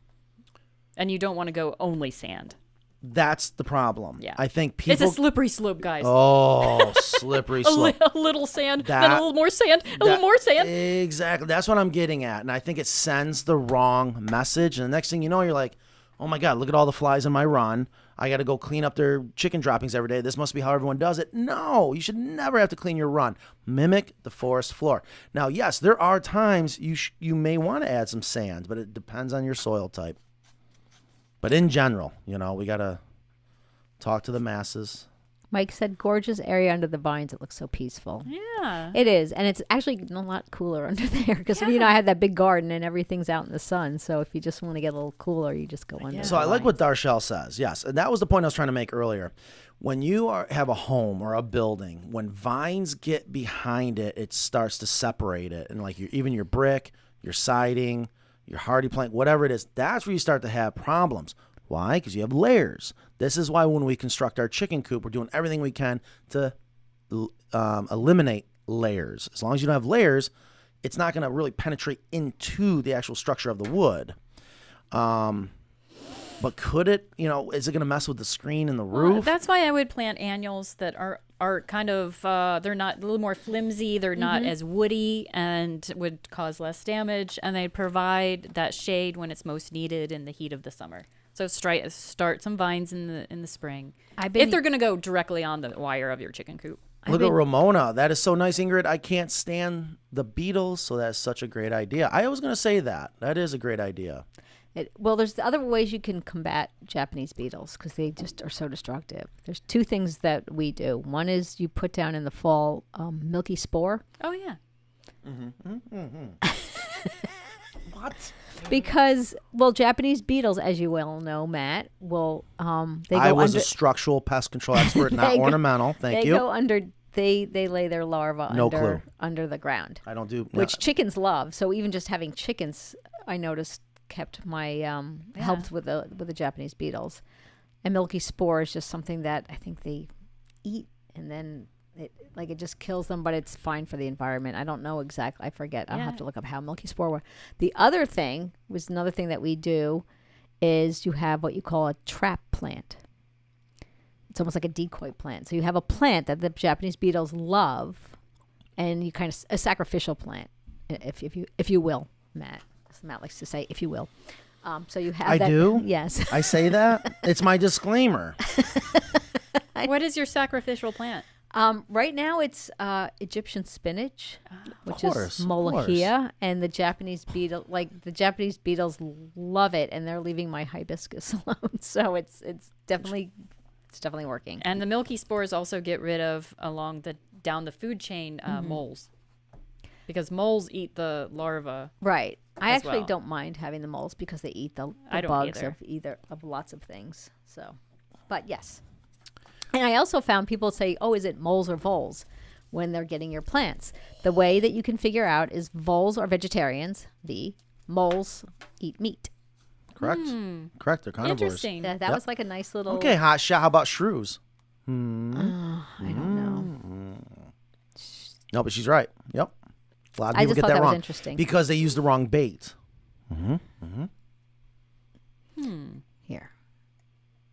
And you don't want to go only sand. That's the problem. Yeah. I think people. It's a slippery slope, guys. Oh, slippery slope. A little sand, then a little more sand, a little more sand. Exactly. That's what I'm getting at. And I think it sends the wrong message. And the next thing you know, you're like, oh my God, look at all the flies in my run. I got to go clean up their chicken droppings every day. This must be how everyone does it. No, you should never have to clean your run. Mimic the forest floor. Now, yes, there are times you may want to add some sand, but it depends on your soil type. But in general, we got to talk to the masses. Mike said, gorgeous area under the vines. It looks so peaceful. Yeah. It is. And it's actually a lot cooler under there because, you know, I have that big garden and everything's out in the sun. So if you just want to get a little cooler, you just go under. So I like what Darshell says. Yes. And that was the point I was trying to make earlier. When you have a home or a building, when vines get behind it, it starts to separate it. And like even your brick, your siding, your hardy plank, whatever it is, that's where you start to have problems. Why? Because you have layers. This is why when we construct our chicken coop, we're doing everything we can to eliminate layers. As long as you don't have layers, it's not going to really penetrate into the actual structure of the wood. But could it, is it going to mess with the screen and the roof? That's why I would plant annuals that are kind of, they're not a little more flimsy. They're not as woody and would cause less damage. And they provide that shade when it's most needed in the heat of the summer. So start some vines in the spring. If they're going to go directly on the wire of your chicken coop. Look at Ramona. That is so nice, Ingrid. I can't stand the beetles, so that's such a great idea. I was going to say that. That is a great idea. Well, there's other ways you can combat Japanese beetles because they just are so destructive. There's two things that we do. One is you put down in the fall milky spore. Oh, yeah. What? Because, Japanese beetles, as you well know, Matt, will I was a structural pest control expert, not ornamental. Thank you. They go under. They lay their larvae under the ground. I don't do which chickens love. So even just having chickens, I noticed kept my helped with the Japanese beetles. And milky spore is just something that I think they eat, and then it just kills them, but it's fine for the environment. I don't know exactly. I forget. I'll have to look up how milky spore works. The other thing was another thing that we do is you have what you call a trap plant. It's almost like a decoy plant. So you have a plant that the Japanese beetles love, and you kind of a sacrificial plant, if you will, Matt. As Matt likes to say, if you will. So you have. I do. Yes. I say that. It's my disclaimer. What is your sacrificial plant? Right now it's Egyptian spinach, which is Of Molochia, and the Japanese beetles love it, and they're leaving my hibiscus alone. So it's definitely working. And the milky spores also get rid of down the food chain moles, because moles eat the larvae. Right. I actually well. don't mind having the moles because they eat the I don't bugs of lots of things. So, but yes. And I also found people say, "Oh, is it moles or voles?" when they're getting your plants. The way that you can figure out is voles are vegetarians. Moles eat meat. Correct. Correct. They're carnivores. Interesting. That was like a nice little. Okay, hot shot. How about shrews? I don't know. No, but she's right. Yep. A lot of I people just get thought that that was wrong interesting. because they use the wrong bait. Here.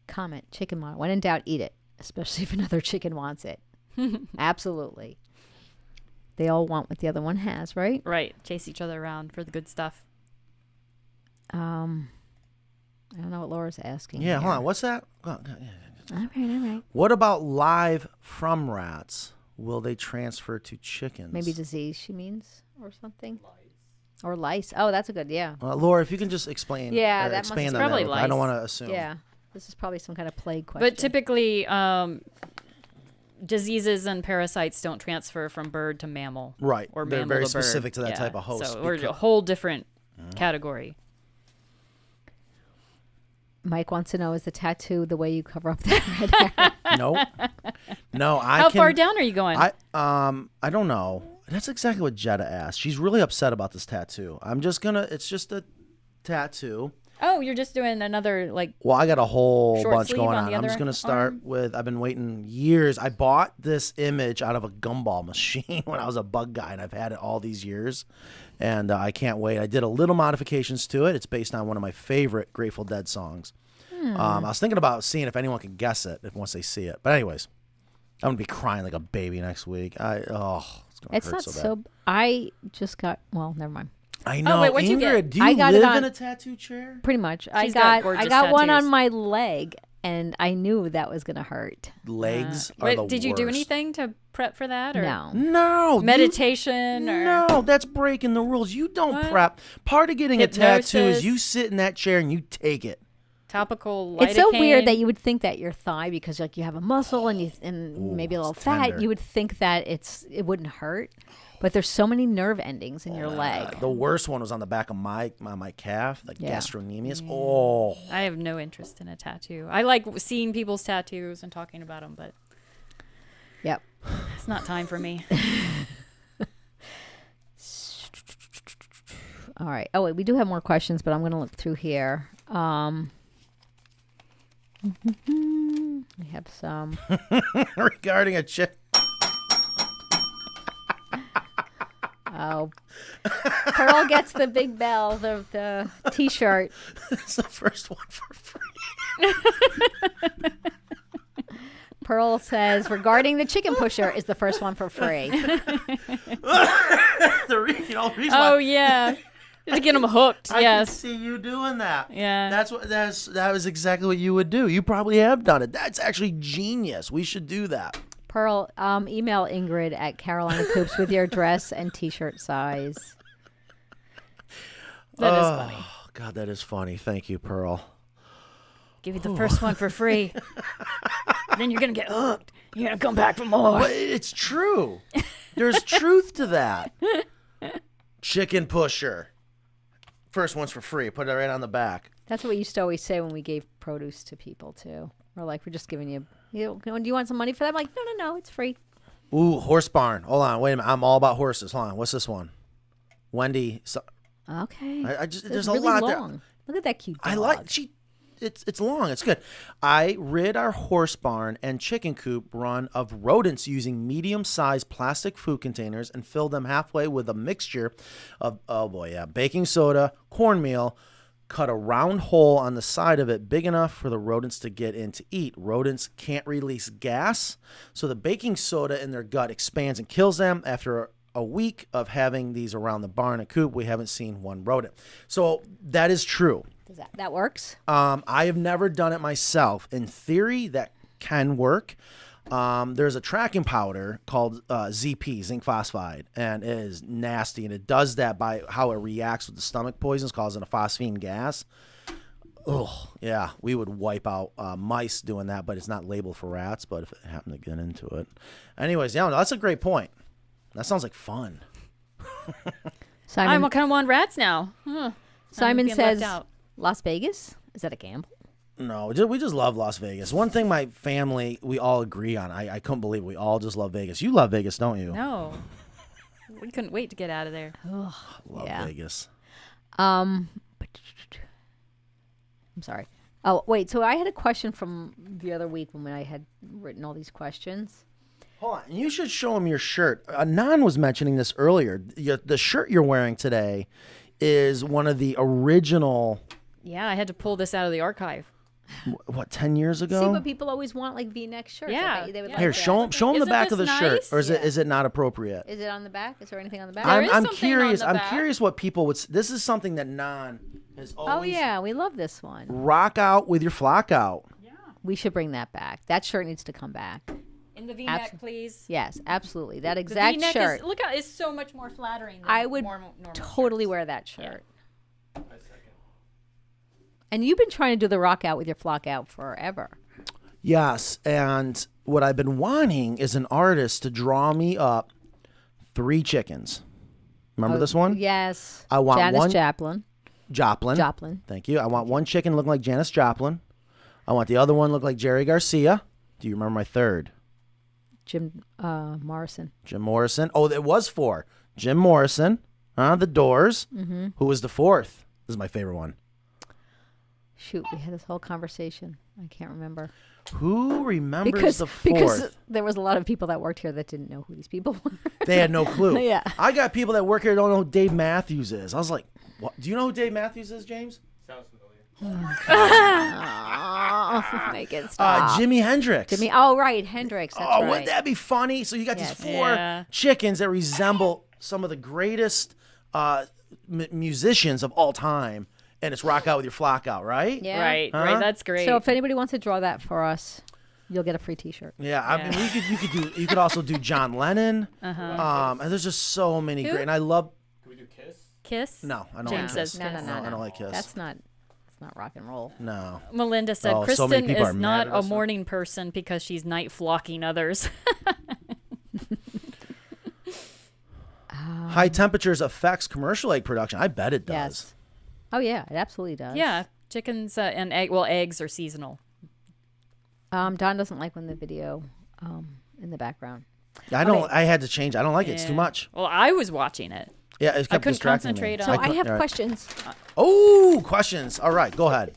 Comment, chicken model. When in doubt, eat it, especially if another chicken wants it. Absolutely. They all want what the other one has, right? Right. Chase each other around for the good stuff. I don't know what Laura's asking. Yeah, here. hold on. What's that? All right. What about live from rats? Will they transfer to chickens? Maybe disease, she means, or something. Or lice. Oh, that's a good, yeah. Laura, if you can just explain. Yeah, or that must- expand it's on probably that. I don't lice. want to assume. Yeah. This is probably some kind of plague question. But typically, diseases and parasites don't transfer from bird to mammal. Right. Or They're mammal very to bird. specific to that type of host. So we're a whole different category. Mike wants to know, is the tattoo the way you cover up that red hair? No. How far down are you going? I don't know. That's exactly what Jetta asked. She's really upset about this tattoo. It's just a tattoo. Oh, you're just doing another Well, I got a whole short bunch sleeve going on on. the I'm just other going to start arm? with, I've been waiting years. I bought this image out of a gumball machine when I was a bug guy, and I've had it all these years. And I can't wait. I did a little modifications to it. It's based on one of my favorite Grateful Dead songs. I was thinking about seeing if anyone can guess it once they see it. But anyways, I'm going to be crying like a baby next week. It's going to It's hurt not so bad. I just got, never mind. I know. wait, what'd you Ingrid, get? do you I got it live on- in a tattoo chair? Pretty much. She's got I gorgeous got one on tattoos. my leg, and I knew that was going to hurt. Legs are the Did you do worst. anything to prep for that? Or No. No. meditation? Or No, that's breaking the rules. You don't What? prep. Part of getting a tattoo Hypnosis? is you sit in that chair and you take it. topical lidocaine. It's so weird that you would think that your thigh, because like you have a muscle and maybe a little fat, tender. you would think that it wouldn't hurt. But there's so many nerve endings in your leg. The worst one was on the back of my calf, like Yeah. gastrocnemius. Oh, I have no interest in a tattoo. I like seeing people's tattoos and talking about them, but Yep. it's not time for me. All right. Oh, wait, we do have more questions, but I'm going to look through here. We have some. regarding a chick. Oh, Pearl gets the big bell, the T-shirt. It's the first one for free. Pearl says, regarding the chicken pusher is the first one for free. The reason Oh why yeah, to get them hooked. I can Yes. see you doing that. Yeah. That was exactly what you would do. You probably have done it. That's actually genius. We should do that. Pearl, email Ingrid at Carolina Coops with your address and T-shirt size. That is funny. Oh, God, that is funny. Thank you, Pearl. Give you the first one for free. Then you're gonna get hooked. You're gonna come back for more. But it's true. There's truth to that. Chicken pusher. First one's for free. Put it right on the back. That's what we used to always say when we gave produce to people too. We're like, we're just giving you. Do you want some money for that? I'm like, no, it's free. Ooh, horse barn. Hold on. Wait a minute. I'm all about horses. Hold on. What's this one? Wendy. Okay. I just It's there's a really lot long. there. Look at that cute dog. I like it's long. It's good. I rid our horse barn and chicken coop run of rodents using medium-sized plastic food containers and filled them halfway with a mixture of baking soda, cornmeal. Cut a round hole on the side of it big enough for the rodents to get in to eat. Rodents can't release gas, so the baking soda in their gut expands and kills them. After a week of having these around the barn and coop, we haven't seen one rodent. So that is true. Does that works? I have never done it myself. In theory, that can work. There's a tracking powder called ZP, zinc phosphide, and it is nasty. And it does that by how it reacts with the stomach poisons, causing a phosphine gas. Oh, yeah. We would wipe out mice doing that, but it's not labeled for rats. But if it happened to get into it. Anyways, yeah, no, that's a great point. That sounds like fun. Simon, I kind of want rats now. Huh. Simon being left says, out. Las Vegas? Is that a gamble? No, we just love Las Vegas. One thing my family, we all agree on. I couldn't believe it. We all just love Vegas. You love Vegas, don't you? No, we couldn't wait to get out of there. Love Vegas. I'm sorry. Oh, wait. So I had a question from the other week when I had written all these questions. Hold on. You should show him your shirt. Nan was mentioning this earlier. The shirt you're wearing today is one of the original, Yeah, I had to pull this out of the archive. 10 years ago? See what people always want, like V-neck shirts. Yeah. They would Yeah. like Here, that. show him the Isn't back of the this shirt, nice? or is it not appropriate? Is it on the back? Is there anything on the back? There is I'm something curious. on the I'm back. curious what people would. This is something that Nan has Oh, always. yeah. We love this one. Rock out with your flock out. We should bring that back. That shirt needs to come back. In the V-neck, please. Yes, absolutely. That The exact V-neck shirt. is, look how it's so much more flattering than I would normal totally shirts. wear that shirt. And you've been trying to do the rock out with your flock out forever. Yes, and what I've been wanting is an artist to draw me up 3 chickens. Remember this one? Yes. I want Janis one- Joplin. Joplin. Thank you. I want one chicken looking like Janis Joplin. I want the other one look like Jerry Garcia. Do you remember my third? Jim Morrison. Jim Morrison. Oh, it was 4. Jim Morrison. The Doors. Mm-hmm. Who was the 4th? This is my favorite one. Shoot, we had this whole conversation. I can't remember. Who remembers the 4th? Because there was a lot of people that worked here that didn't know who these people were. They had no clue. Yeah. I got people that work here that don't know who Dave Matthews is. I was like, what? Do you know who Dave Matthews is, James? Sounds familiar. Make it stop. Jimi Hendrix. Oh, right. Hendrix. That's right. Wouldn't that be funny? So you got Yes. these 4 chickens that resemble some of the greatest musicians of all time. And it's rock out with your flock out, right? Yeah. Right, Huh? right. That's great. So if anybody wants to draw that for us, you'll get a free T-shirt. Yeah, I mean, you could also do John Lennon. And there's just so many great. And I love. Can we do Kiss? Kiss? No, I don't James like Kiss. says No. I don't like Kiss. That's not not rock and roll. No. Melinda said Oh, so many Kristen people are is mad not at a us now. morning person because she's night flocking others. High temperatures affects commercial egg production. I bet it does. Yes. Oh yeah, it absolutely does. Yeah, chickens and eggs are seasonal. Don doesn't like when the video in the background. I don't. I had to change. I don't like it. It's too much. Well, I was watching it. Yeah, it I kept couldn't distracting concentrate me. on So I have all right. questions. Oh, questions. All right, go ahead.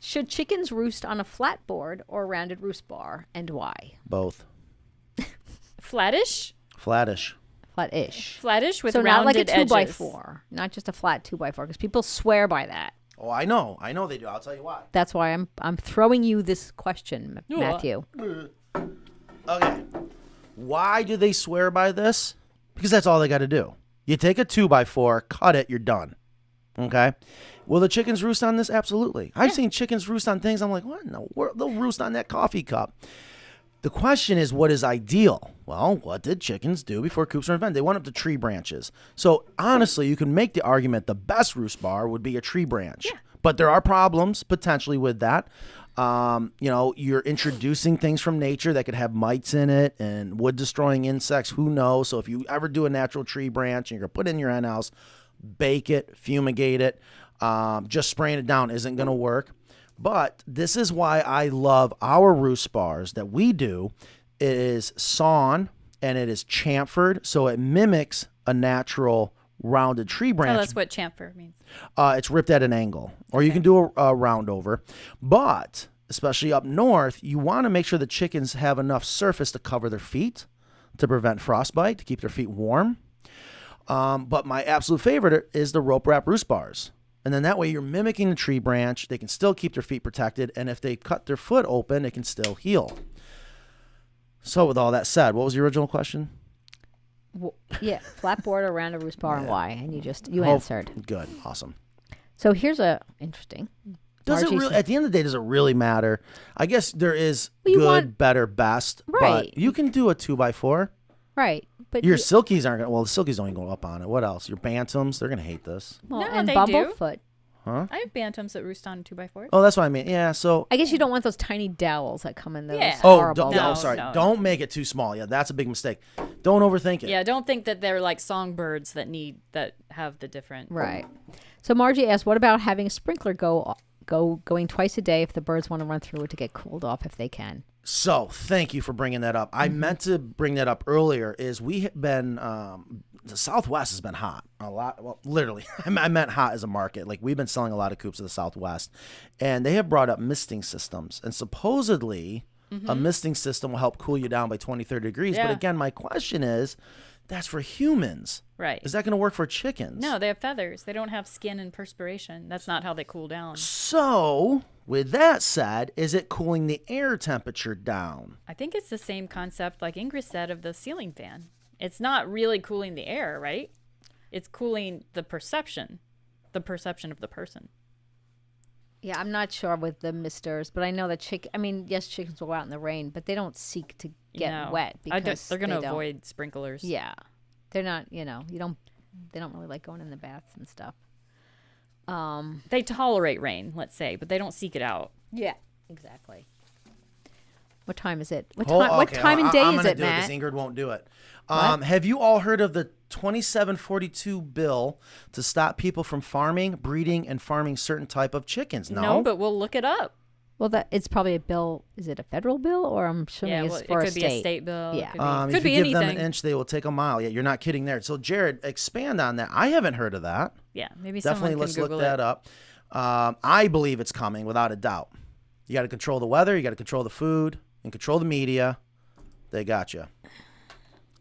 Should chickens roost on a flat board or rounded roost bar, and why? Both. Flattish? Flattish. Flat-ish. Flattish with So not like a rounded 2x4, not just a flat 2x4, because people swear by that. Oh, I know. I know they do. I'll tell you why. That's why I'm throwing you this question, Yeah. Matthew. Okay. Why do they swear by this? Because that's all they got to do. You take a 2x4, cut it, you're done. Okay. Will the chickens roost on this? Absolutely. I've seen chickens roost on things. I'm like, what in the world? They'll roost on that coffee cup. The question is, what is ideal? Well, what did chickens do before coops were invented? They went up to tree branches. So honestly, you can make the argument the best roost bar would be a tree branch. Yeah. But there are problems potentially with that. You're introducing things from nature that could have mites in it and wood destroying insects. Who knows? So if you ever do a natural tree branch and you're going to put it in your hen house, bake it, fumigate it. Just spraying it down isn't going to work. But this is why I love our roost bars that we do. It is sawn and it is chamfered, so it mimics a natural rounded tree branch. Tell us what chamfer means. It's ripped at an angle, or you can do a round over. But especially up north, you want to make sure the chickens have enough surface to cover their feet to prevent frostbite, to keep their feet warm. But my absolute favorite is the rope wrap roost bars. And then that way you're mimicking the tree branch. They can still keep their feet protected. And if they cut their foot open, it can still heal. So with all that said, what was the original question? Well, yeah, flat board or rounded roost bar, and why? And you answered. Good. Awesome. So here's a interesting. Does it Margie really, said- at the end of the day, does it really matter? I guess there is Well, you good, want- better, best. Right. But you can do a 2x4. Right, but Your silkies aren't going to, well, the silkies don't even go up on it. What else? Your bantams, they're going to hate this. well, No, and they do. bumblefoot. Huh? I have bantams that roost on 2x4. Oh, that's what I mean. Yeah, so. I guess you don't want those tiny dowels that come in those Yeah. Oh, horrible. No, sorry. no. Don't make it too small. Yeah, that's a big mistake. Don't overthink it. Yeah, don't think that they're like songbirds that have the different. Right. So Margie asked, what about having a sprinkler going twice a day if the birds want to run through it to get cooled off if they can? So thank you for bringing that up. I meant to bring that up earlier. Is we have been the Southwest has been hot a lot. Well, literally, I meant hot as a market. Like we've been selling a lot of coops to the Southwest, and they have brought up misting systems. And supposedly, a misting system will help cool you down by 20, 30 degrees. But Yeah. again, my question is, that's for humans. Right. Is that going to work for chickens? No, they have feathers. They don't have skin and perspiration. That's not how they cool down. So, with that said, is it cooling the air temperature down? I think it's the same concept like Ingrid said of the ceiling fan. It's not really cooling the air, right? It's cooling the perception of the person. Yeah, I'm not sure with the misters, but I know that yes, chickens will go out in the rain, but they don't seek to get No. wet because they're going to they don't- avoid sprinklers. Yeah, they're not. They don't really like going in the baths and stuff. They tolerate rain, let's say, but they don't seek it out. Yeah, exactly. What time is it? What Okay, time and day I'm is gonna it, do Matt? because Ingrid won't do it. What? Have you all heard of the 2742 bill to stop people from farming, breeding, and farming certain type of chickens? No, but we'll look it up. Well, it's probably a bill. Is it a federal bill, or I'm assuming Yeah, it's well, it for could a be state? a state bill. Yeah. Could if be you give them anything. an inch, they will take a mile. Yeah, you're not kidding there. So, Jared, expand on that. I haven't heard of that. Yeah, maybe Definitely, someone let's can look Google that it. up. I believe it's coming without a doubt. You got to control the weather. You got to control the food and control the media. They got you.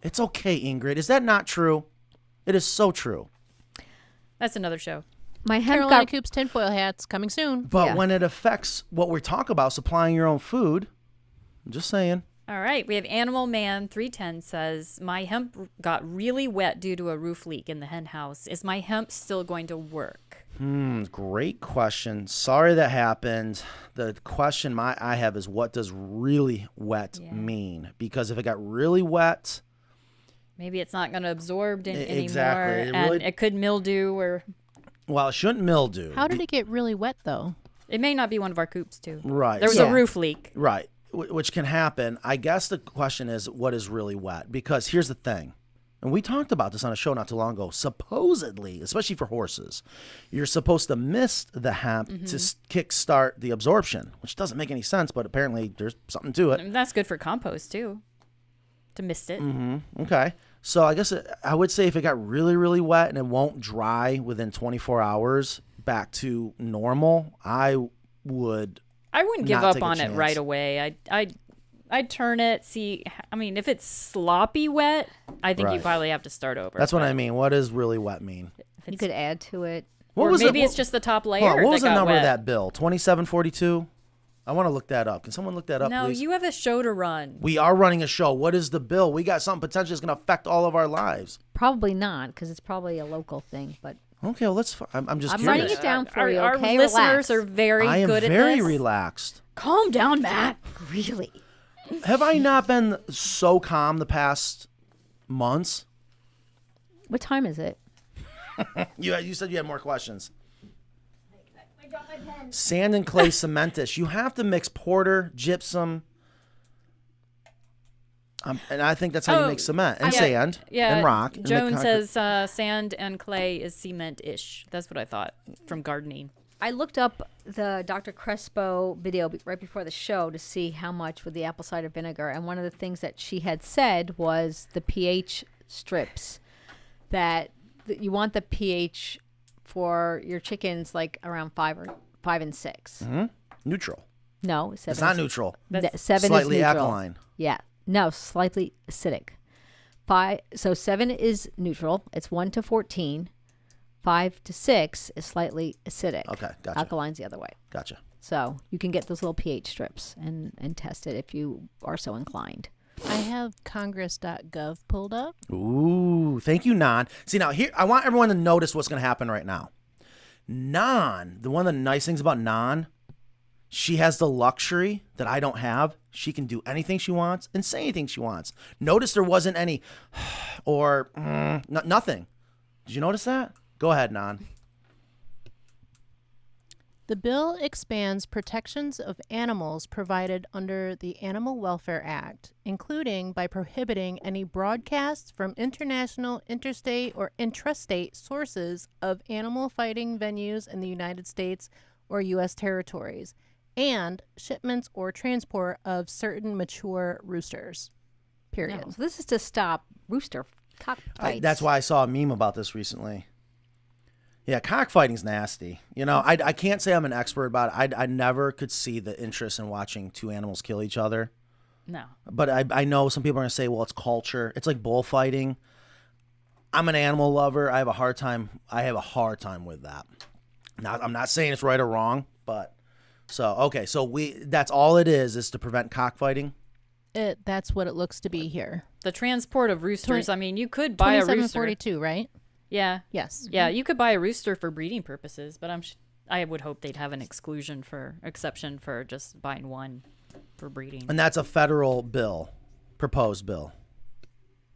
It's okay, Ingrid. Is that not true? It is so true. That's another show. My hemp Carolina got Coops tinfoil hats coming soon. But Yeah. when it affects what we talk about, supplying your own food, I'm just saying. All right, we have Animal Man 310 says, my hemp got really wet due to a roof leak in the hen house. Is my hemp still going to work? Great question. Sorry that happened. The question I have is, what does really wet mean? Because if it got really wet, Maybe it's not going to absorb anymore, exactly. It and really- it could mildew or well, it shouldn't mildew. How did it get really wet though? It may not be one of our coops too. Right. There was So- a roof leak. Right. Which can happen. I guess the question is, what is really wet? Because here's the thing. And we talked about this on a show not too long ago. Supposedly, especially for horses, you're supposed to mist the hemp to kickstart the absorption, which doesn't make any sense, but apparently there's something to it. And that's good for compost too. To mist it. Okay. So I guess I would say if it got really, really wet and it won't dry within 24 hours back to normal, I wouldn't give not up take a on it chance. right away. I'd turn it, see. I mean, if it's sloppy wet, I think you Right. probably have to start over. That's what but I mean. What does really wet mean? You could add to it. Or maybe it's just the top layer. What was that the got number wet. of that bill? 2742? I want to look that up. Can someone look that up, No, please? you have a show to run. We are running a show. What is the bill? We got something potentially that's going to affect all of our lives. Probably not, because it's probably a local thing. But Okay, well, I'm just I'm curious. writing it down for Our, you. our Okay, listeners relax. are very I am good at very this. relaxed. Calm down, Matt. Really. Have I not been so calm the past months? What time is it? You said you had more questions. Sand and clay cementous. You have to mix porter, gypsum, and I think that's how you make cement and sand and rock. and make Joan concrete. says sand and clay is cement-ish. That's what I thought from gardening. I looked up the Dr. Crespo video right before the show to see how much with the apple cider vinegar. And one of the things that she had said was the pH strips, that you want the pH for your chickens like around 5 and 6. Neutral. No, 7. It's not neutral. 7 Slightly is neutral. alkaline. Yeah. No, slightly acidic. 5. So 7 is neutral. It's 1 to 14. 5 to 6 is slightly acidic. Okay, gotcha. Alkaline's the other way. Gotcha. So you can get those little pH strips and test it if you are so inclined. I have congress.gov pulled up. Ooh, thank you, Nan. See, now here, I want everyone to notice what's going to happen right now. Nan, one of the nice things about Nan, she has the luxury that I don't have. She can do anything she wants and say anything she wants. Notice there wasn't any or nothing. Did you notice that? Go ahead, Nan. The bill expands protections of animals provided under the Animal Welfare Act, including by prohibiting any broadcasts from international, interstate, or intrastate sources of animal fighting venues in the United States or U.S. territories, and shipments or transport of certain mature roosters. Period. No. So this is to stop rooster cockfights. That's why I saw a meme about this recently. Yeah, cockfighting's nasty. You know, I can't say I'm an expert about it. I never could see the interest in watching two animals kill each other. No. But I know some people are going to say, well, it's culture. It's like bullfighting. I'm an animal lover. I have a hard time with that. Now, I'm not saying it's right or wrong, but so that's all it is to prevent cockfighting. That's what it looks to be here. The transport of roosters. I mean, you could buy a rooster. 2742, right? Yeah. Yes. Yeah, you could buy a rooster for breeding purposes, but I would hope they'd have an exception for just buying one for breeding. And that's a federal bill, proposed bill.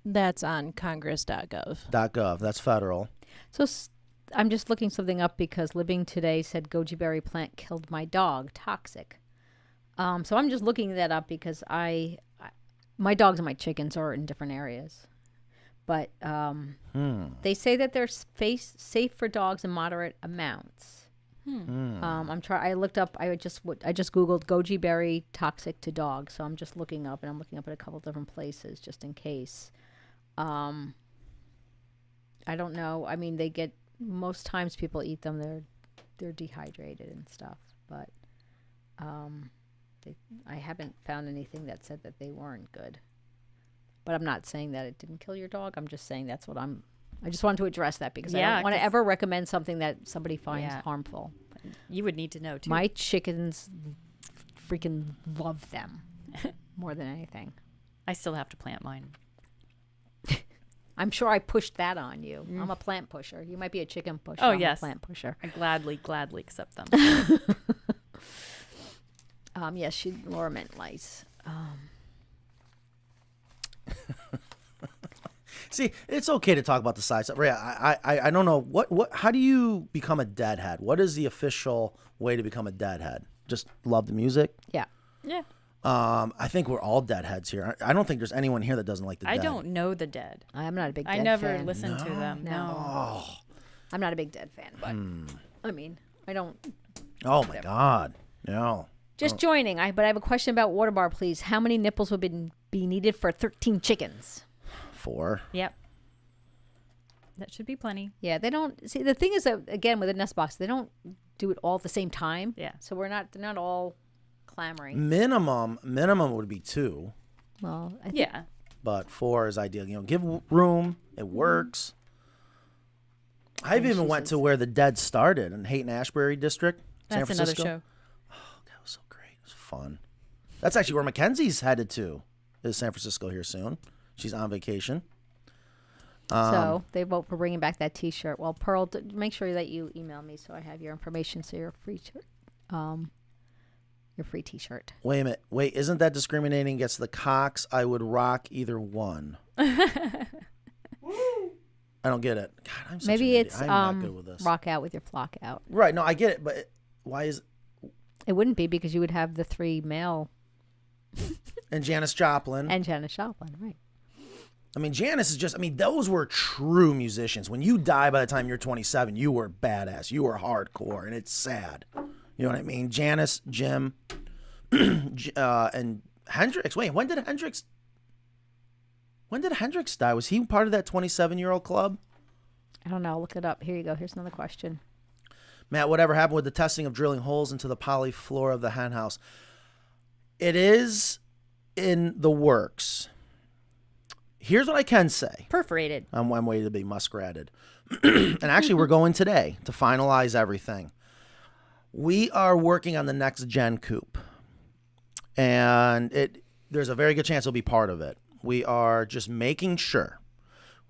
That's on congress.gov. .gov. That's federal. So I'm just looking something up because Living Today said goji berry plant killed my dog, toxic. So I'm just looking that up because my dogs and my chickens are in different areas. But they say that they're safe for dogs in moderate amounts. I looked up. I just Googled goji berry toxic to dogs. So I'm just looking up, and I'm looking up at a couple different places just in case. I don't know. I mean, most times people eat them. They're dehydrated and stuff. But I haven't found anything that said that they weren't good. But I'm not saying that it didn't kill your dog. I'm just saying that's what I just wanted to address that because I don't want to ever recommend something that somebody finds harmful. You would need to know, too. My chickens freaking love them more than anything. I still have to plant mine. I'm sure I pushed that on you. I'm a plant pusher. You might be a chicken pusher. Oh, I'm yes. a plant pusher. I gladly accept them. Yes, Laura meant lice. See, it's okay to talk about the side stuff. I don't know what. How do you become a deadhead? What is the official way to become a deadhead? Just love the music. Yeah. Yeah. I think we're all deadheads here. I don't think there's anyone here that doesn't like the I Dead. don't know the Dead. I'm not a big Dead I never fan. listened to them. No. I'm not a big Dead fan, but I mean, I don't. Oh my God. No. Just joining. But I have a question about water bar, please. How many nipples would be needed for 13 chickens? 4. Yep. That should be plenty. Yeah, they don't. See, the thing is that, again, with a nest box, they don't do it all at the same time. Yeah. So they're not all clamoring. Minimum would be 2, Well, I think Yeah. but 4 is ideal. Give room. It works. I've even went to where the Dead started in Haight and Ashbury District, San That's another Francisco. show. That was so great. It was fun. That's actually where Mackenzie's headed to. Is San Francisco here soon? She's on vacation. so. They vote for bringing back that T-shirt. Well, Pearl, make sure that you email me so I have your information, so your free T-shirt. Wait a minute. Wait, isn't that discriminating against the cocks? I would rock either one. I don't get it. God, I'm such Maybe an it's idiot. I'm not good with this. rock out with your flock out. Right. No, I get it. But why is It wouldn't be because you would have the 3 male and Janis Joplin? and Janis Joplin, right? I mean, Janis is just. I mean, those were true musicians. When you die by the time you're 27, you were badass. You were hardcore, and it's sad. You know what I mean? Janis, Jim, and Hendrix. Wait, when did Hendrix die? Was he part of that 27-year-old club? I don't know. Look it up. Here you go. Here's another question. Matt, whatever happened with the testing of drilling holes into the poly floor of the hen house? It is in the works. Here's what I can say. Perforated. I'm waiting to be muskratted. And actually, we're going today to finalize everything. We are working on the next gen coop. And there's a very good chance it'll be part of it. We are just making sure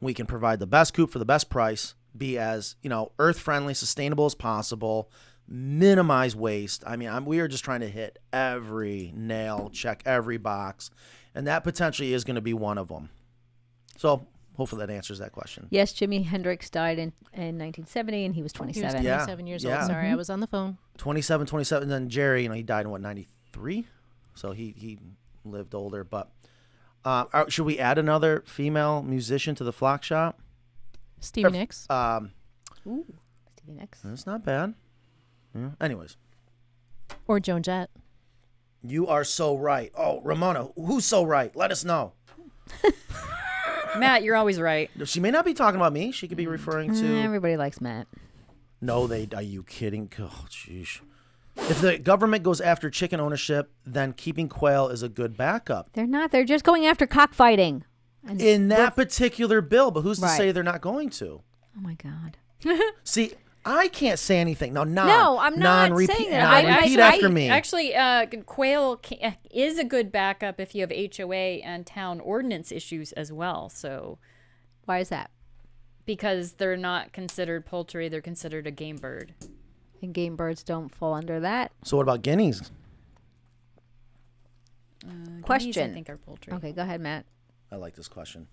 we can provide the best coop for the best price, be as, earth-friendly, sustainable as possible, minimize waste. I mean, we are just trying to hit every nail, check every box, and that potentially is going to be one of them. So hopefully that answers that question. Yes, Jimi Hendrix died in 1970, and he was He was 27. 27 years old. Sorry, I was on the phone. 27. And then Jerry, he died in, 93? So he lived older. But should we add another female musician to the flock shop? Stevie Nicks. Ooh, Stevie Nicks. That's not bad. Yeah. Anyways. Or Joan Jett. You are so right. Oh, Ramona, who's so right? Let us know. Matt, you're always right. She may not be talking about me. She could be referring to... Everybody likes Matt. No, are you kidding? Oh, jeez. If the government goes after chicken ownership, then keeping quail is a good backup. They're not. They're just going after cockfighting. In that particular bill, but who's to Right. say they're not going to? Oh, my God. See, I can't say anything. No, I'm not saying that. Repeat after me. Actually, quail is a good backup if you have HOA and town ordinance issues as well. So, Why is that? because they're not considered poultry, they're considered a game bird. And game birds don't fall under that. So what about guineas? Question. Guineas, I think are poultry. Okay, go ahead, Matt. I like this question.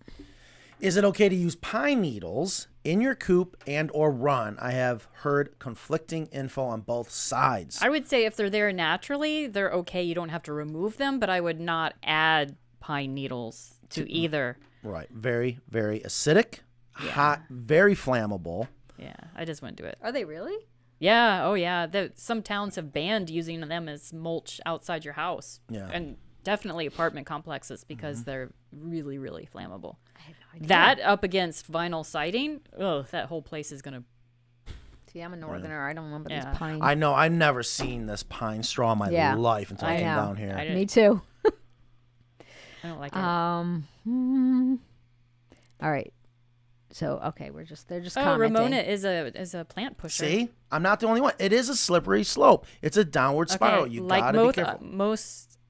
Is it okay to use pine needles in your coop and or run? I have heard conflicting info on both sides. I would say if they're there naturally, they're okay. You don't have to remove them, but I would not add pine needles to either. Right. Very, very acidic, hot, very flammable. Yeah, I just wouldn't do it. Are they really? Yeah, oh yeah. Some towns have banned using them as mulch outside your house. Yeah. And definitely apartment complexes because they're really, really flammable. I had no idea. That up against vinyl siding, that whole place is going to... See, I'm a northerner. I don't remember Yeah. these pine. I know. I've never seen this pine straw in my life until I came down here. I Me too. don't like it. All right. So they're just Oh, commenting. Ramona is a plant pusher. See? I'm not the only one. It is a slippery slope. It's a downward spiral. Okay, You like gotta be careful.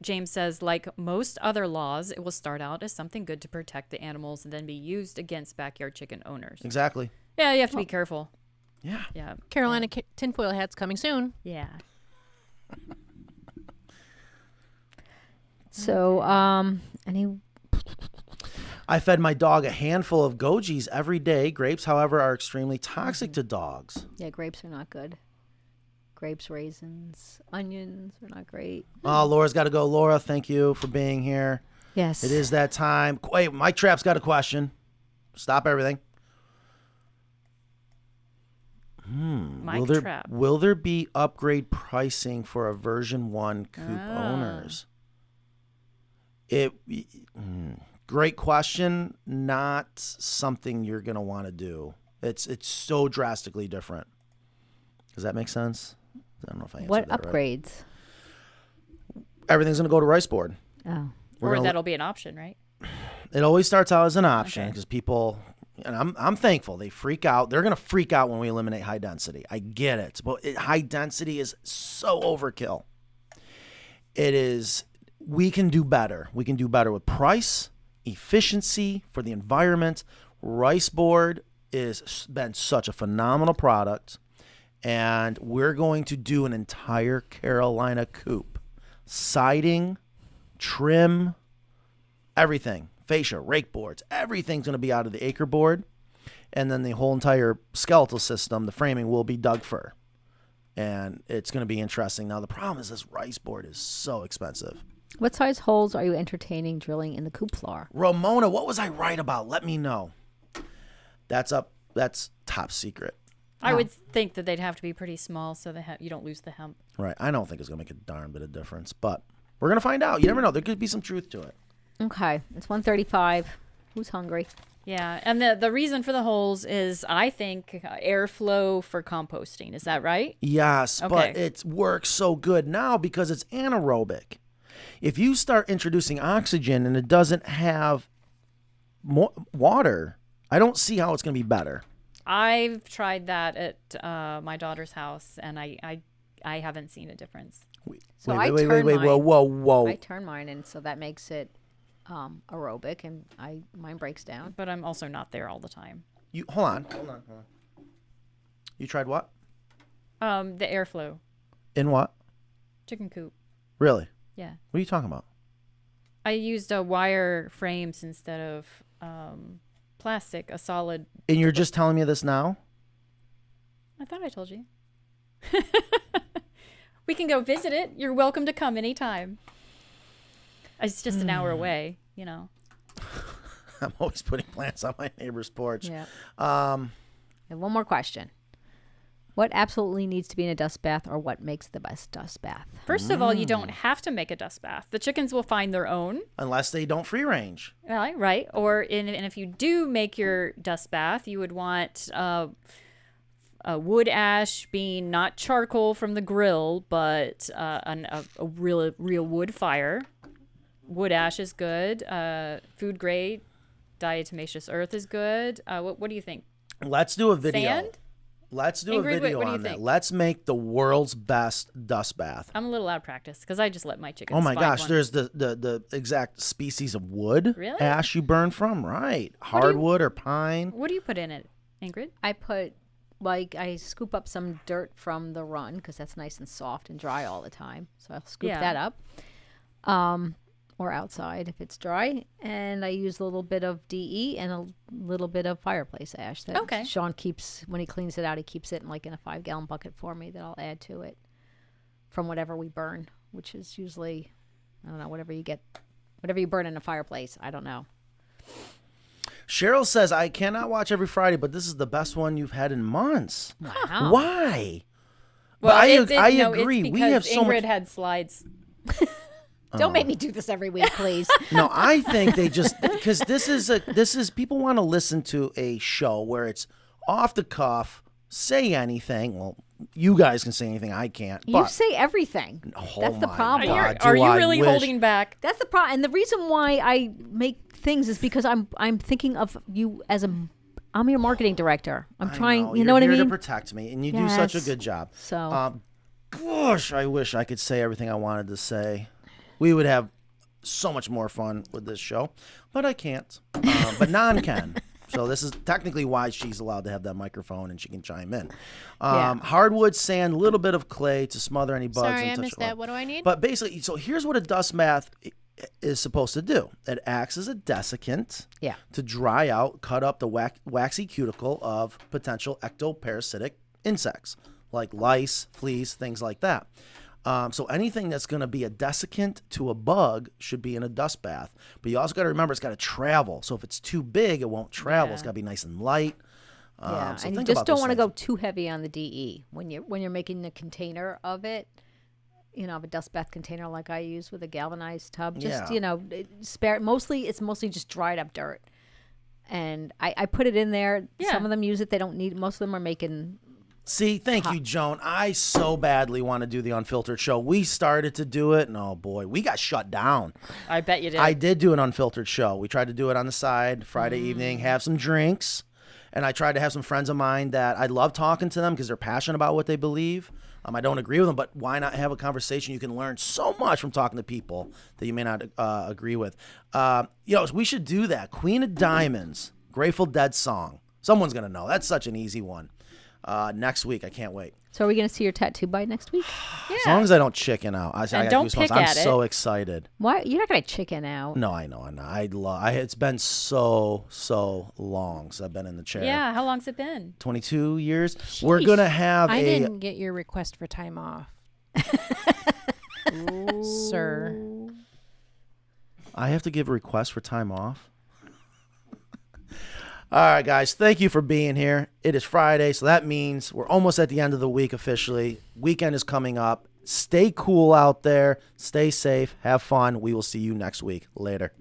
James says, like most other laws, it will start out as something good to protect the animals and then be used against backyard chicken owners. Exactly. Yeah, you have to be careful. Yeah. Yeah. Carolina tinfoil hats coming soon. Yeah. So, any I fed my dog a handful of gojis every day. Grapes, however, are extremely toxic to dogs. Yeah, grapes are not good. Grapes, raisins, onions are not great. Oh, Laura's got to go. Laura, thank you for being here. Yes. It is that time. Wait, Mike Trap's got a question. Stop everything. Mike Trap. Will there be upgrade pricing for a version 1 coop owners? Great question. Not something you're going to want to do. It's so drastically different. Does that make sense? I don't know if I answered What that right. upgrades? Everything's going to go to rice board. Oh. Or that'll be an option, right? It always starts out as an option because people, and I'm thankful, they freak out. They're going to freak out when we eliminate high density. I get it. But high density is so overkill. It is, we can do better. We can do better with price, efficiency for the environment. Rice board has been such a phenomenal product. And we're going to do an entire Carolina coop. Siding, trim, everything. Fascia, rake boards, everything's going to be out of the acre board. And then the whole entire skeletal system, the framing, will be Doug fir. And it's going to be interesting. Now, the problem is this rice board is so expensive. What size holes are you entertaining drilling in the coop floor? Ramona, what was I right about? Let me know. That's top secret. I would think that they'd have to be pretty small so you don't lose the hemp. Right. I don't think it's going to make a darn bit of difference, but we're going to find out. You never know. There could be some truth to it. Okay. It's 1:35. Who's hungry? Yeah. And the reason for the holes is, I think, airflow for composting. Is that right? Yes, Okay. but it works so good now because it's anaerobic. If you start introducing oxygen and it doesn't have water, I don't see how it's going to be better. I've tried that at my daughter's house, and I haven't seen a difference. Wait, whoa. I turn mine, and so that makes it aerobic, and mine breaks down. But I'm also not there all the time. You hold on. You tried what? The airflow. In what? Chicken coop. Really? Yeah. What are you talking about? I used wire frames instead of plastic, a solid. And you're just telling me this now? I thought I told you. We can go visit it. You're welcome to come anytime. It's just an hour away, you know. I'm always putting plants on my neighbor's porch. Yeah. And one more question. What absolutely needs to be in a dust bath, or what makes the best dust bath? First of all, you don't have to make a dust bath. The chickens will find their own. Unless they don't free range. Right. Or and if you do make your dust bath, you would want wood ash being not charcoal from the grill, but a real wood fire. Wood ash is good. Food grade diatomaceous earth is good. What do you think? Let's do a video. Sand? Let's do Ingrid, a video what do you on that. think? Let's make the world's best dust bath. I'm a little out of practice because I just let my chickens. Oh my find gosh, one. there's the exact species of wood Really? ash you burn from, right? Hardwood or pine. What do you put in it, Ingrid? I put, I scoop up some dirt from the run because that's nice and soft and dry all the time. So I'll scoop that up. Or outside if it's dry. And I use a little bit of DE and a little bit of fireplace ash that Sean keeps, when he cleans it out, he keeps it in a 5-gallon bucket for me that I'll add to it from whatever we burn, which is usually, I don't know, whatever you burn in a fireplace. I don't know. Cheryl says, I cannot watch every Friday, but this is the best one you've had in months. Wow. Why? Well, but I no, agree. It's We have so Ingrid much. had slides. Don't make me do this every week, please. No, I think they just, because this is people want to listen to a show where it's off the cuff, say anything. Well, you guys can say anything, I can't. You But say everything. oh That's the my problem. God, Are do you I really wish. holding back? That's the problem. And the reason why I make things is because I'm thinking of you as I'm your marketing director. I'm trying, you know what I You're here mean? to protect me, and you do such a good job. So, Gosh, I wish I could say everything I wanted to say. We would have so much more fun with this show, but I can't. But Nan can. So this is technically why she's allowed to have that microphone and she can chime in. Hardwood, sand, a little bit of clay to smother any bugs. Sorry, and I touch missed it low. that. What do I need? But basically, so here's what a dust bath is supposed to do. It acts as a desiccant Yeah. to dry out, cut up the waxy cuticle of potential ectoparasitic insects like lice, fleas, things like that. So anything that's going to be a desiccant to a bug should be in a dust bath. But you also got to remember it's got to travel. So if it's too big, it won't travel. It's got to be nice and light. Yeah, So and you think just about don't those want to things. go too heavy on the DE when you're making the container of it. You know, of a dust bath container like I use with a galvanized tub. Just Yeah. spare. It's mostly just dried up dirt, and I put it in there. Yeah. Some of them use it. They don't need. Most of them are making. See, thank you, Joan. I so badly want to do the unfiltered show. We started to do it, and oh boy, we got shut down. I bet you did. I did do an unfiltered show. We tried to do it on the side Friday evening, have some drinks, and I tried to have some friends of mine that I love talking to them because they're passionate about what they believe. I don't agree with them, but why not have a conversation? You can learn so much from talking to people that you may not agree with. We should do that. Queen of Diamonds, Grateful Dead song. Someone's going to know. That's such an easy one. Next week. I can't wait. So are we going to see your tattoo by next week? As long as I don't chicken out. I got don't goosebumps. pick I'm at it. so excited. Why you're not going to chicken out? No, I know. It's been so long since I've been in the chair. Yeah, how long's it been? 22 years. We're going to have I didn't get your request for time off. Sir. I have to give a request for time off. All right, guys. Thank you for being here. It is Friday, so that means we're almost at the end of the week officially. Weekend is coming up. Stay cool out there. Stay safe. Have fun. We will see you next week. Later.